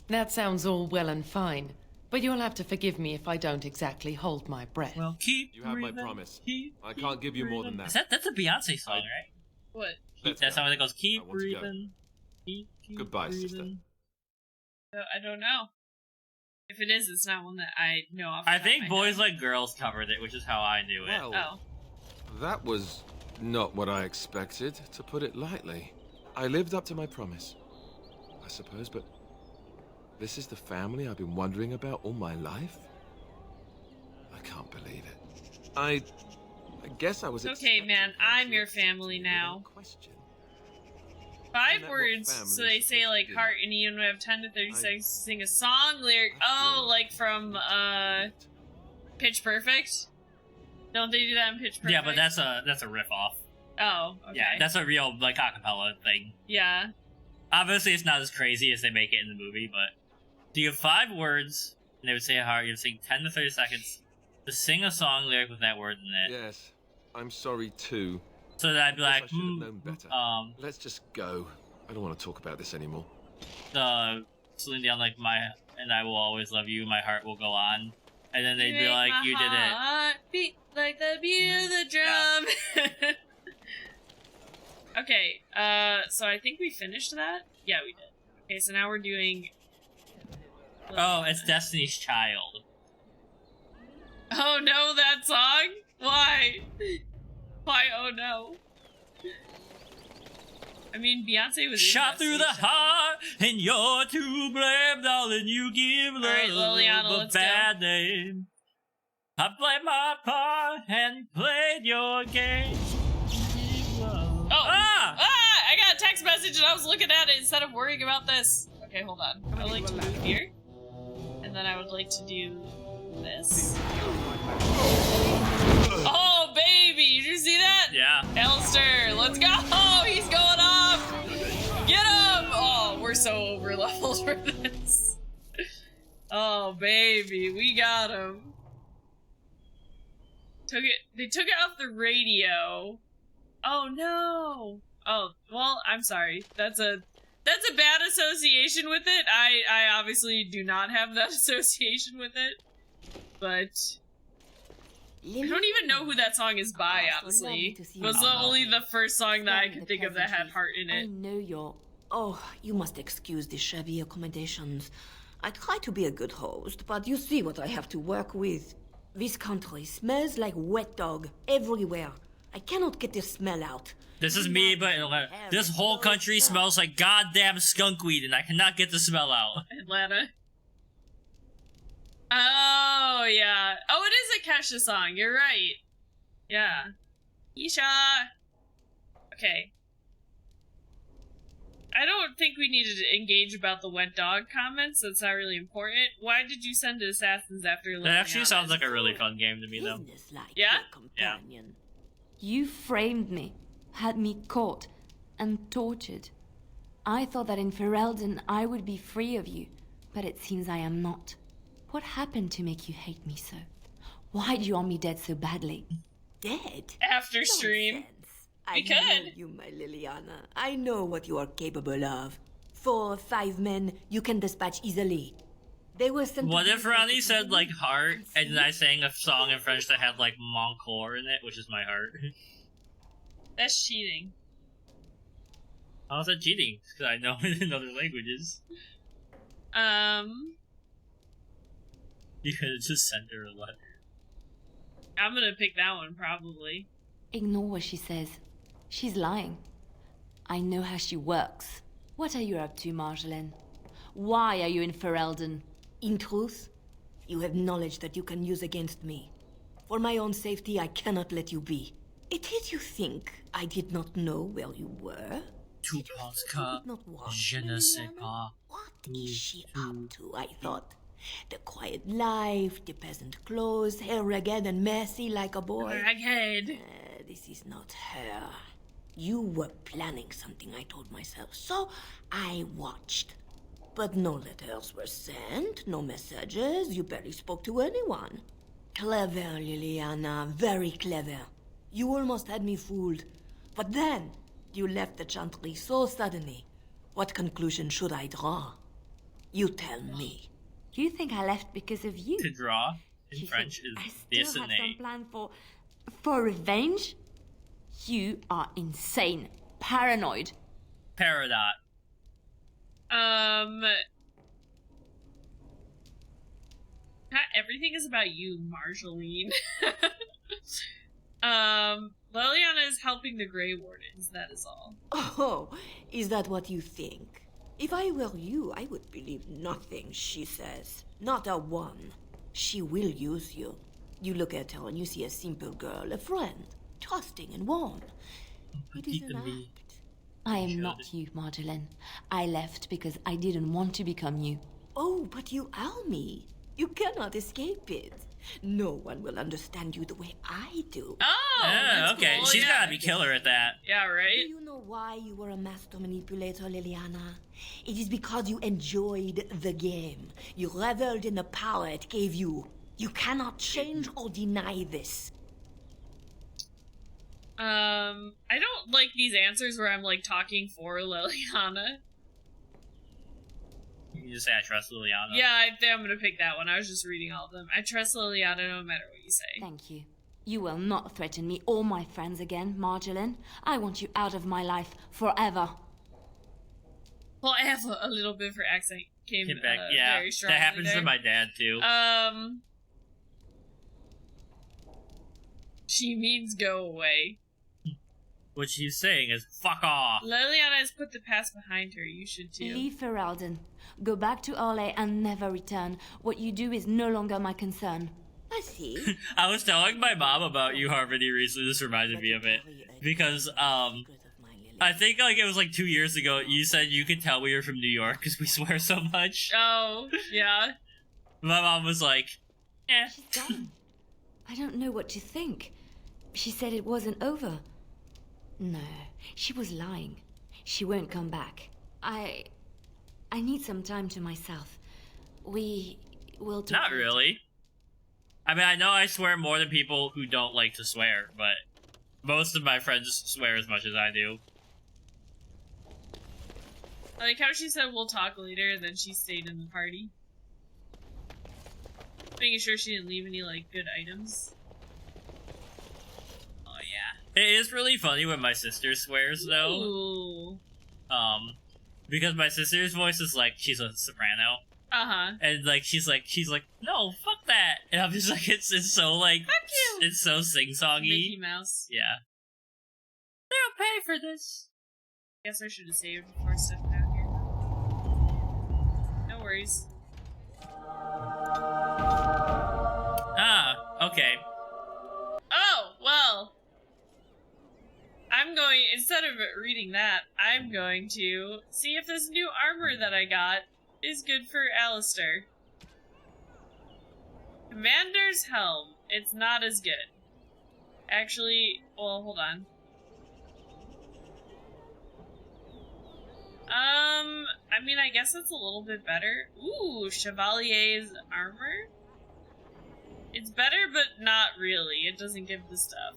That sounds all well and fine. But you'll have to forgive me if I don't exactly hold my breath. Well, You have my promise. I can't give you more than that. That's a Beyonce song, right? What? That song that goes, keep breathing. Keep Goodbye, breathing. sister. I don't know. If it is, it's not one that I know off. I think Boys Like Girls covered it, which is how I knew it. Well, that was not what I expected, to put it lightly. I lived up to my promise, I suppose, but this is the family I've been wondering about all my life? I can't believe it. I guess I was okay, man. I'm your family now. 5 words, so they say like heart, and you only have 10 to 30 seconds to sing a song lyric. Oh, like from Pitch Perfect. Don't they do that in Pitch Perfect? Yeah, but that's a riff off. Oh, okay. Yeah, that's a real like acapella thing. Yeah. Obviously, it's not as crazy as they make it in the movie, but so you have 5 words, and they would say heart. You would sing 10 to 30 seconds to sing a song lyric with that word in it. Yes, I'm sorry too. So that I'd be like, I should have known better. Let's just go. I don't want to talk about this anymore. Slowing down like and I will always love you, my heart will go on. And then they'd be like, you did it. Heart beat like the beat of the drum. Yeah. Okay, so I think we finished that? Yeah, we did. Okay, so now we're doing... Oh, it's Destiny's Child. Oh no, that song? Why? Why, oh no? I mean, Beyonce was shot through the heart, and you're to blame, darling. You give love right, Liliana, a bad name. I played my part and played your game. Oh! I got a text message and I was looking at it instead of worrying about this. Okay, hold on. I would like to move here. And then I would like to do this. Oh, baby! Did you see that? Yeah. Alistair, let's go! Oh, he's going off! Get him! Oh, we're so over-leveled for this. Oh, baby, we got him. They took it off the radio. Oh, no! Oh, well, I'm sorry. That's a bad association with it. I obviously do not have that association with it. But... I don't even know who that song is by, honestly. It was only the first song that I could think of that had heart in it. I know you're... Oh, you must excuse the shabby accommodations. I try to be a good host, but you see what I have to work with. This country smells like wet dog everywhere. I cannot get this smell out. This is me, but this whole country smells like goddamn skunkweed, and I cannot get the smell out. Atlanta. Oh, yeah. Oh, it is a Kesha song. You're right. Yeah. Isha. Okay. I don't think we needed to engage about the wet dog comments. That's not really important. Why did you send to Assassins after That actually sounds like a really fun game to me, though. Yeah? Yeah. You framed me, had me caught, and tortured. I thought that in Ferelden I would be free of you, but it seems I am not. What happened to make you hate me so? Why do you want me dead so badly? Dead? After stream. I know you, my Liliana. I know what you are capable of. 4 or 5 men you can dispatch easily. They were sent. What if Ronnie said like heart, and then I sang a song in French that had like mon coeur in it, which is my heart? That's cheating. How is that cheating? Because I know it in other languages. You could have just sent her a letter. I'm gonna pick that one, probably. Ignore what she says. She's lying. I know how she works. What are you up to, Marjolaine? Why are you in Ferelden? In truth, you have knowledge that you can use against me. For my own safety, I cannot let you be. It is you think I did not know where you were? Tu penses que je ne sais pas. What is she up to, I thought? The quiet life, the peasant clothes, hair ragged and messy like a boy. Ragged. This is not her. You were planning something, I told myself, so I watched. But no letters were sent, no messages, you barely spoke to anyone. Clever, Liliana, very clever. You almost had me fooled. But then, you left the Chantry so suddenly. What conclusion should I draw? You tell me. You think I left because of you? To draw in French is I still have some dissonate. plan for revenge? You are insane. Paranoid. Peridot. Everything is about you, Marjolaine. Liliana is helping the Grey Wardens, that is all. Oh, is that what you think? If I were you, I would believe nothing she says. Not a one. She will use you. You look at her and you see a simple girl, a friend, trusting and warm. It is an act. I am not you, Marjolaine. I left because I didn't want to become you. Oh, but you are me. You cannot escape it. No one will understand you the way I do. Oh, yeah, okay. cool. She's Yeah. gotta be killer at that. Yeah, right? Do you know why you were a master manipulator, Liliana? It is because you enjoyed the game. You reveled in the power it gave you. You cannot change or deny this. I don't like these answers where I'm like talking for Liliana. You can just say I trust Liliana. Yeah, I think I'm gonna pick that one. I was just reading all of them. I trust Liliana no matter what you say. Thank you. You will not threaten me or my friends again, Marjolaine. I want you out of my life forever. Forever, a little bit for accent came back. Yeah, very strongly that happens there. to my dad too. She means go away. What she's saying is fuck off. Liliana has put the past behind her. You should too. Leave Ferelden. Go back to Orlais and never return. What you do is no longer my concern. I see. I was telling my mom about you, Harmony, recently. This reminded me of it. Because, I think like it was like 2 years ago, you said you could tell we were from New York because we swear so much. Oh, yeah. My mom was like, eh. She's gone. I don't know what to think. She said it wasn't over. No, she was lying. She won't come back. I need some time to myself. We will talk. Not really. I mean, I know I swear more than people who don't like to swear, but most of my friends swear as much as I do. I like how she said we'll talk later, and then she stayed in the party. Making sure she didn't leave any, like, good items. Oh, yeah. It is really funny when my sister swears, though. Ooh. Because my sister's voice is like, she's a soprano. Uh-huh. And, like, she's like, no, fuck that. And I'm just like, it's so, like, fuck you. It's so sing-songy. Mickey Mouse. Yeah. They don't pay for this. Guess I should have saved before stepping out here. No worries. Ah, okay. Oh, well. I'm going, instead of reading that, I'm going to see if this new armor that I got is good for Alistair. Commander's Helm. It's not as good. Actually, well, hold on. I mean, I guess it's a little bit better. Ooh, Chevalier's armor? It's better, but not really. It doesn't give the stuff.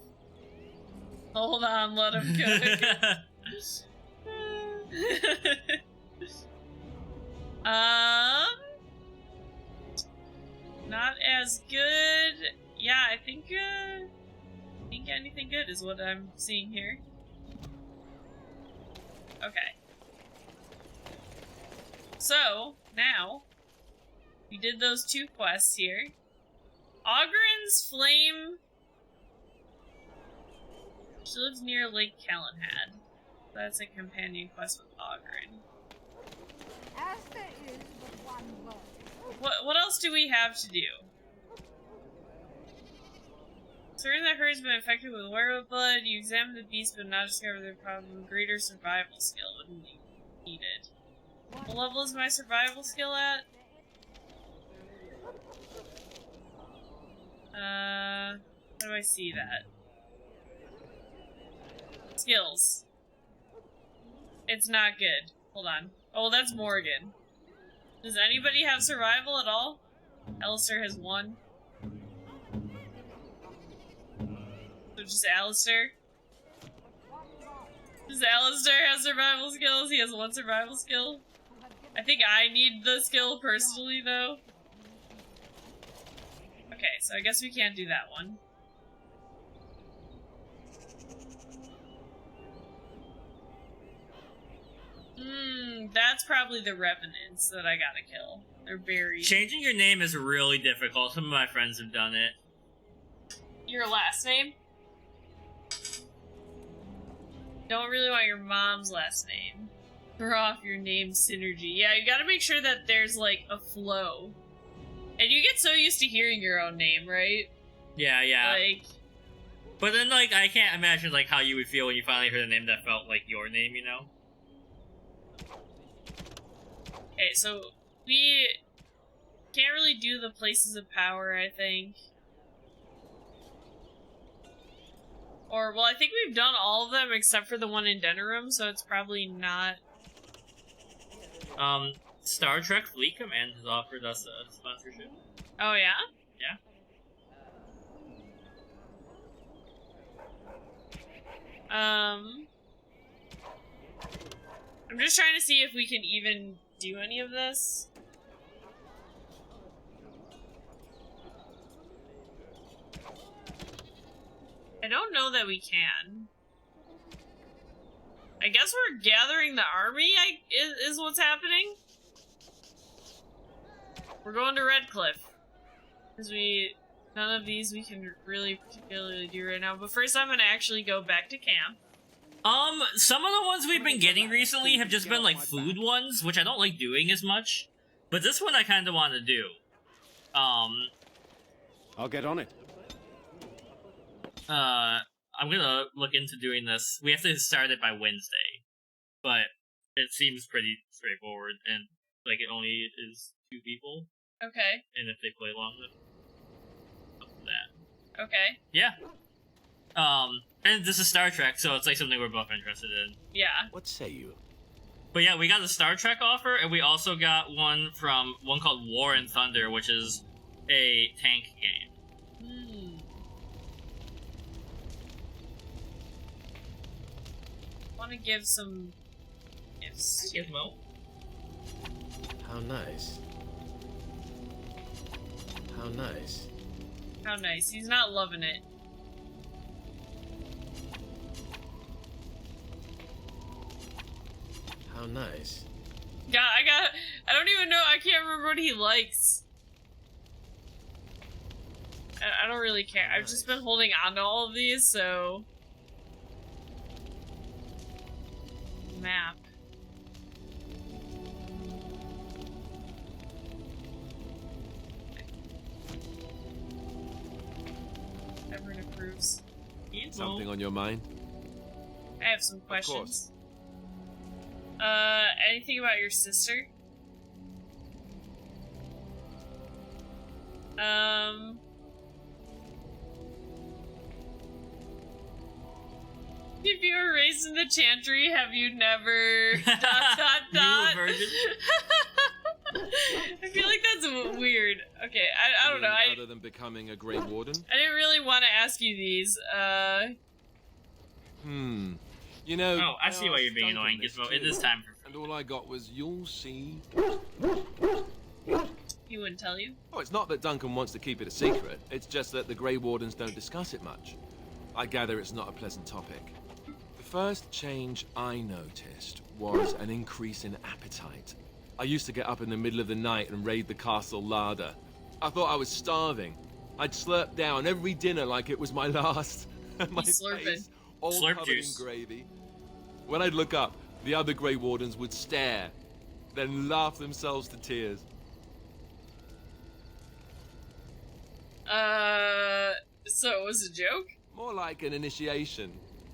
Hold on, let him cook. Not as good. Yeah, I think anything good is what I'm seeing here. Okay. So, now, We did those 2 quests here. Ogren's Flame. She lives near Lake Calenhad. That's a companion quest with Ogren. What else do we have to do? Certain that herd has been infected with werewolf blood. You examine the beast but not discover the problem. Greater survival skill would be needed. What level is my survival skill at? How do I see that? Skills. It's not good. Hold on. Oh, that's Morgan. Does anybody have survival at all? Alistair has 1. So just Alistair? Does Alistair have survival skills? He has 1 survival skill. I think I need the skill personally, though. Okay, so I guess we can't do that one. That's probably the Revenants that I gotta kill. They're buried. Changing your name is really difficult. Some of my friends have done it. Your last name? Don't really want your mom's last name. Throw off your name synergy. Yeah, you gotta make sure that there's, like, a flow. And you get so used to hearing your own name, right? Yeah, yeah. Like... But then, like, I can't imagine, like, how you would feel when you finally heard a name that felt like your name, you know? Okay, so we can't really do the places of power, I think. Or, well, I think we've done all of them except for the one in Denerim, so it's probably not... Star Trek Fleet Command has offered us a sponsorship. Oh, yeah? Yeah. I'm just trying to see if we can even do any of this. I don't know that we can. I guess we're gathering the army, is what's happening. We're going to Redcliffe. Because none of these we can really particularly do right now. But first I'm gonna actually go back to camp. Some of the ones we've been getting recently have just been, like, food ones, which I don't like doing as much. But this one I kind of want to do. I'll get on it. I'm gonna look into doing this. We have to start it by Wednesday. But it seems pretty straightforward, and, like, it only is 2 people. Okay. And if they play long enough, up to that. Okay. Yeah. And this is Star Trek, so it's like something we're both interested in. Yeah. What say you? But yeah, we got a Star Trek offer, and we also got one called War and Thunder, which is a tank game. Want to give some gifts. Gizmo. How nice. How nice. How nice. He's not loving it. How nice. Yeah, I don't even know, I can't remember what he likes. I don't really care. I've just been holding on to all of these, so... Map. Everyone approves. Something on your mind? I have some questions. Of course. Anything about your sister? If you were raised in the Chantry, have you never... ... You a virgin? I feel like that's weird. Okay, I don't know. Other than becoming a Grey Warden? I didn't really want to ask you these. You know... Oh, I see why you're being annoying, Gizmo. It is time for... And all I got was, you'll see... He wouldn't tell you? Oh, it's not that Duncan wants to keep it a secret. It's just that the Grey Wardens don't discuss it much. I gather it's not a pleasant topic. The first change I noticed was an increase in appetite. I used to get up in the middle of the night and raid the castle larder. I thought I was starving. I'd slurp down every dinner like it was my last. My face all Slurp covered juice. in gravy. When I'd look up, the other Grey Wardens would stare, then laugh themselves to tears. So it was a joke? More like an initiation.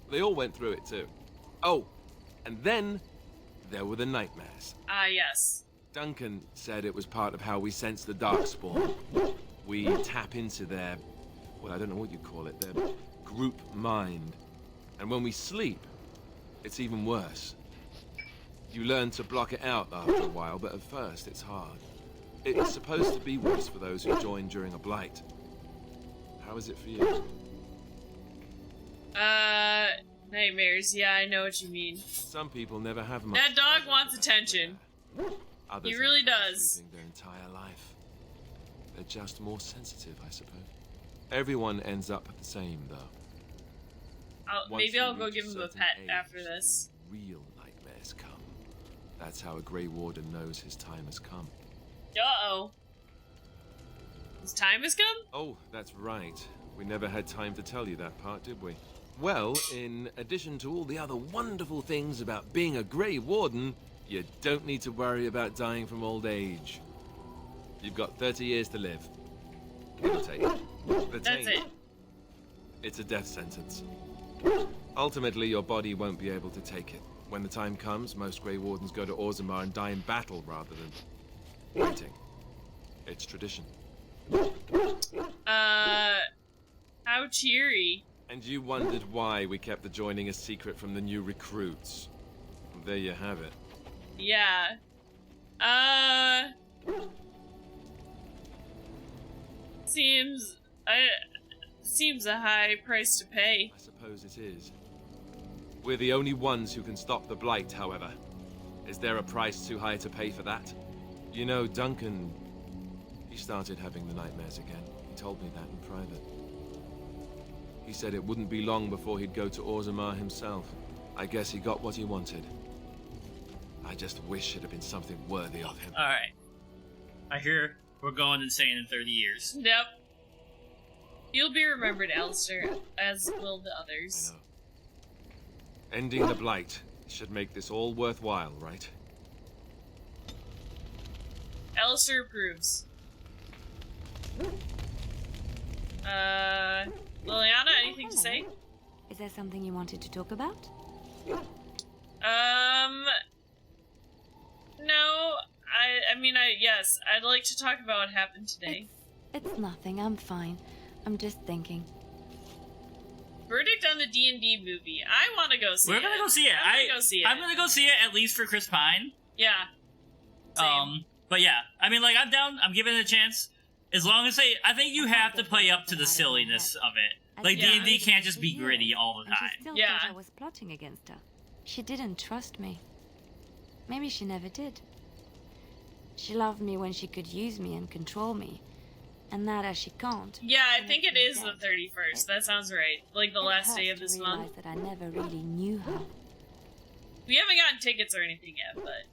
They all went through it too. Oh, and then there were the nightmares. Ah, yes. Duncan said it was part of how we sense the Darkspawn. We tap into their, well, I don't know what you call it, their group mind. And when we sleep, it's even worse. You learn to block it out after a while, but at first it's hard. It's supposed to be worse for those who join during a blight. How is it for you? Nightmares. Yeah, I know what you mean. Some people never have much. That dog wants attention. Others He really have trouble does. sleeping their entire life. They're just more sensitive, I suppose. Everyone ends up the same, though. Maybe I'll go give him a pet after this. Real nightmares come. That's how a Grey Warden knows his time has come. Uh-oh. His time has come? Oh, that's right. We never had time to tell you that part, did we? Well, in addition to all the other wonderful things about being a Grey Warden, you don't need to worry about dying from old age. You've got 30 years to live. Give or take. That's it. It's a death sentence. Ultimately, your body won't be able to take it. When the time comes, most Grey Wardens go to Orzammar and die in battle rather than waiting. It's tradition. How cheery. And you wondered why we kept the joining a secret from the new recruits. There you have it. Yeah. Seems a high price to pay. I suppose it is. We're the only ones who can stop the Blight, however. Is there a price too high to pay for that? You know, Duncan, he started having the nightmares again. He told me that in private. He said it wouldn't be long before he'd go to Orzammar himself. I guess he got what he wanted. I just wish it had been something worthy of him. Alright. I hear we're going insane in 30 years. Yep. You'll be remembered, Alistair, as will the others. I know. Ending the Blight should make this all worthwhile, right? Alistair approves. Liliana, anything to say? Is there something you wanted to talk about? No. Yes, I'd like to talk about what happened today. It's nothing, I'm fine. I'm just thinking. Verdict on the D&D movie. I want to go see it. We're gonna go see it. I'm gonna go see it at least for Chris Pine. Yeah. Same. But yeah, I mean, like, I'm down. I'm giving it a chance. As long as I think you have to play up to the silliness of it. Like, Yeah. D&D can't just be gritty all the And she time. still Yeah. thought I was plotting against her. She didn't trust me. Maybe she never did. She loved me when she could use me and control me. And now that she can't. Yeah, I think it is the 31st. That sounds right. Like the last day of this month. That I never really knew her. We haven't gotten tickets or anything yet, but...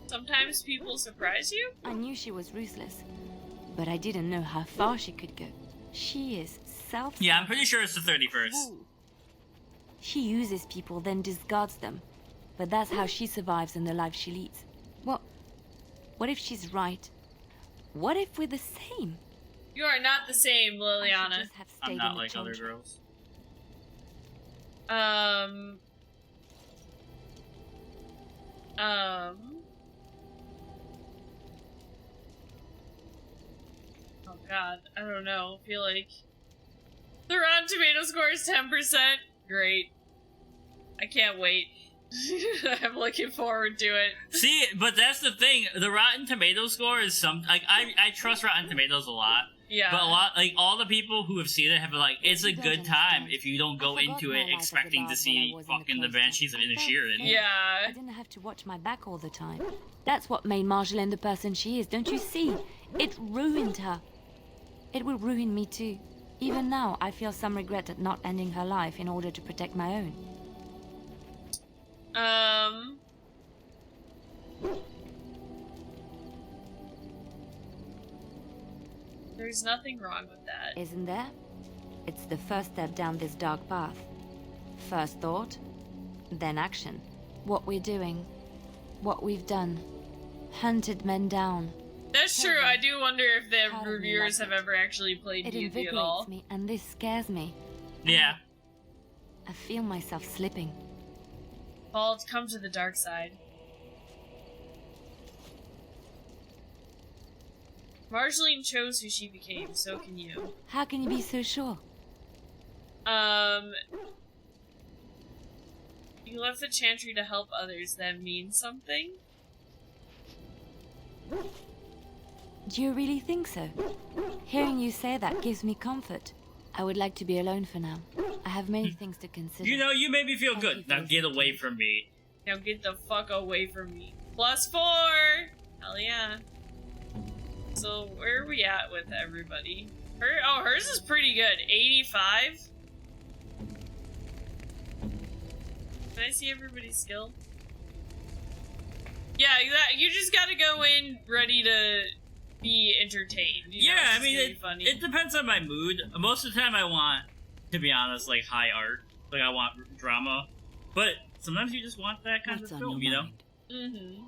Sometimes people surprise you? I knew she was ruthless, but I didn't know how far she could go. She is self. Yeah, I'm pretty sure it's the 31st. She uses people, then discards them. But that's how she survives in the life she leads. What if she's right? What if we're the same? You are not the same, Liliana. I'm not like other girls. Oh god, I don't know. I feel like the Rotten Tomato score is 10%. Great. I can't wait. I'm looking forward to it. See, but that's the thing. The Rotten Tomato score is I trust Rotten Tomatoes a lot. Yeah. But all the people who have seen it have been like, it's a good time if you don't go into it expecting to see fucking the Banshees of Inisherin. Yeah. I didn't have to watch my back all the time. That's what made Marjolaine the person she is, don't you see? It ruined her. It will ruin me too. Even now, I feel some regret at not ending her life in order to protect my own. There's nothing wrong with that. Isn't there? It's the first step down this dark path. First thought, then action. What we're doing, what we've done. Hunted men down. That's true. I do wonder if the reviewers have ever actually played It D&D at all. invigorates me, and this scares me. Yeah. I feel myself slipping. Paul, come to the dark side. Marceline chose who she became, so can you. How can you be so sure? You left the Chantry to help others. That means something? Do you really think so? Hearing you say that gives me comfort. I would like to be alone for now. I have many things to consider. You know, you made me feel good. Now get away from me. Now get the fuck away from me. +4! Hell yeah. So, where are we at with everybody? Hers is pretty good. 85? Can I see everybody's skill? Yeah, exactly. You just gotta go in ready to be entertained. You know, Yeah, I it's mean, gonna be funny. it depends on my mood. Most of the time I want, to be honest, like high art. Like I want drama. But sometimes you just want that kind of film, you know? Mm-hmm.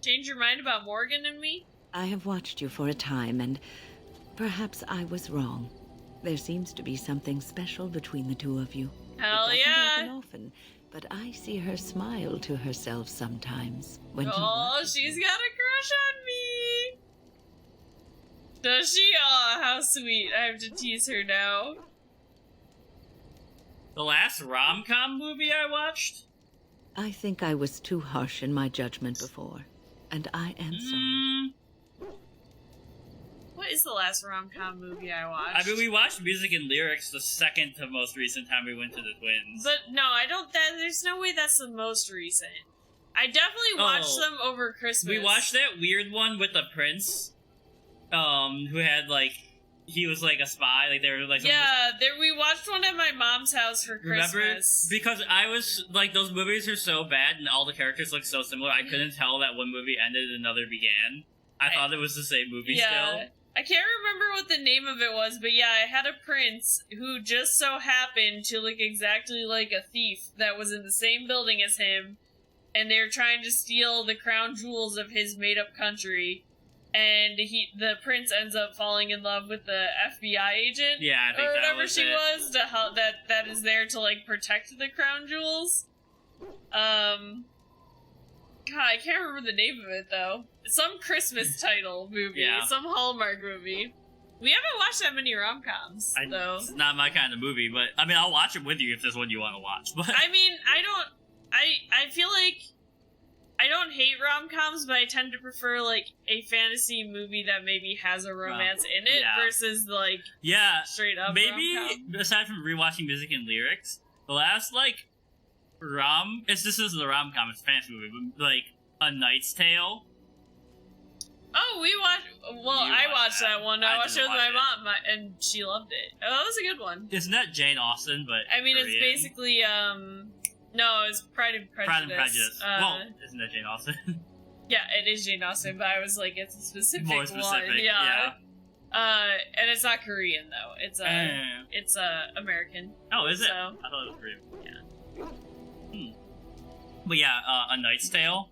Change your mind about Morgan and me? I have watched you for a time, and perhaps I was wrong. There seems to be something special between the two of you. Hell it doesn't yeah! happen often, but I see her smile to herself sometimes when you Oh, watch she's got a crush on me! Does she? Oh, how sweet. I have to tease her now. The last rom-com movie I watched? I think I was too harsh in my judgment before, and I am sorry. What is the last rom-com movie I watched? I mean, we watched Music and Lyrics the second to most recent time we went to the Twins. But no, I don't. There's no way that's the most recent. I definitely watched them over Christmas. We watched that weird one with the prince, who had like, he was like a spy. Like they were like. Yeah, we watched one at my mom's house for Christmas. Remember? Because I was like, those movies are so bad and all the characters look so similar. I couldn't tell that one movie ended and another began. I thought it was the same movie still. I can't remember what the name of it was, but yeah, I had a prince who just so happened to look exactly like a thief that was in the same building as him, and they were trying to steal the crown jewels of his made-up country, and the prince ends up falling in love with the FBI agent, Yeah, I think or that whatever was she it. was, to help that is there to like protect the crown jewels. God, I can't remember the name of it though. Some Christmas title movie, Yeah. some Hallmark movie. We haven't watched that many rom-coms, though. It's not my kind of movie, but I mean, I'll watch it with you if there's one you want to watch. But I mean, I feel like I don't hate rom-coms, but I tend to prefer like a fantasy movie that maybe has a romance in it yeah. versus like yeah, straight up maybe rom-com. aside from rewatching Music and Lyrics, the last like this isn't a rom-com, it's a fantasy movie, but like A Knight's Tale. Oh, we watched. Well, I watched that one. I watched it with my mom, and she loved it. Oh, that was a good one. Isn't that Jane Austen? But I mean, it's Korean? basically no, it's Pride and Prejudice. Pride and Prejudice. Well, isn't that Jane Austen? Yeah, it is Jane Austen, but I was like, it's a specific, More specific, one. Yeah. And it's not Korean though. It's American. Oh, is it? So, I thought it was Korean. Yeah. But yeah, A Knight's Tale.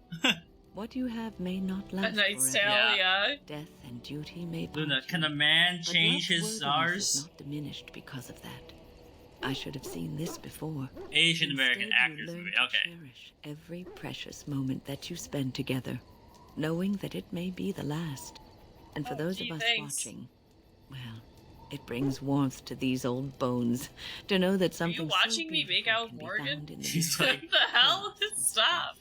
What you have may not last A Knight's forever. Tale, yeah. Death and duty may Luna, can a man but change love his worthiness is stars? not diminished because of that. I should have seen this before. Asian American Instead, you actors learn movie. to Okay. cherish every precious moment that you spend together, knowing that it may be the last. And for those of us watching, well, it brings warmth to these old bones to know that Are something you watching me make out with Morgan? She's What like, the hell? Stop.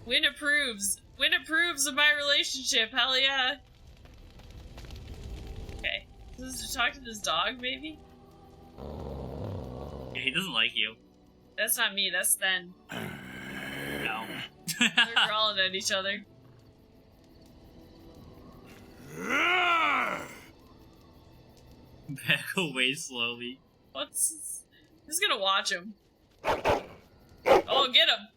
Win approves. Win approves of my relationship. Hell yeah. Okay. This is to talk to this dog, maybe? yeah, he doesn't like you. That's not me. That's Sten. They're growling at each other. Back away slowly. Who's gonna watch him? Oh, get him!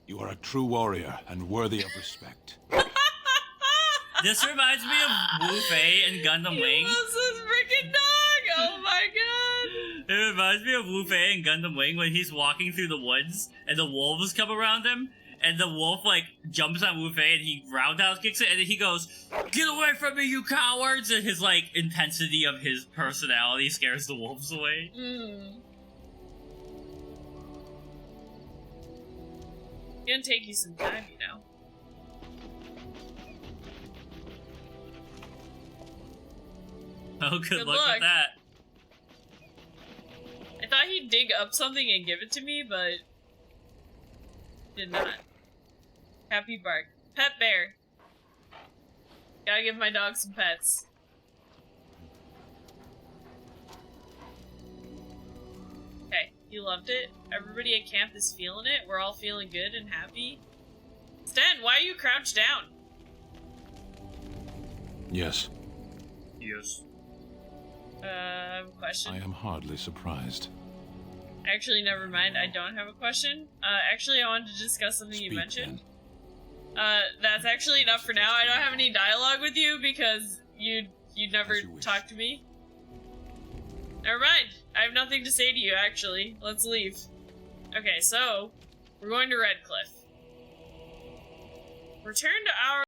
You are a true warrior and worthy of respect. This reminds me of Wu Fei and Gundam Wing. He loves this freaking dog! Oh my god! It reminds me of Wu Fei and Gundam Wing when he's walking through the woods and the wolves come around him, and the wolf like jumps on Wu Fei and he roundhouse kicks it, and then he goes, "Get away from me, you cowards!" And his like intensity of his personality scares the wolves away. It's gonna take you some time, you know. Oh, good luck with that. I thought he'd dig up something and give it to me, but did not. Happy bark. Pet bear. Gotta give my dog some pets. Okay, you loved it. Everybody at camp is feeling it. We're all feeling good and happy. Sten, why are you crouched down? Yes, Yes. I have a question. I am hardly surprised. Actually, never mind. I don't have a question. Actually, I wanted to discuss something you mentioned. That's actually enough for now. I don't have any dialogue with you because you never talk to me. Never mind. I have nothing to say to you, actually. Let's leave. Okay, so we're going to Redcliffe. Return to our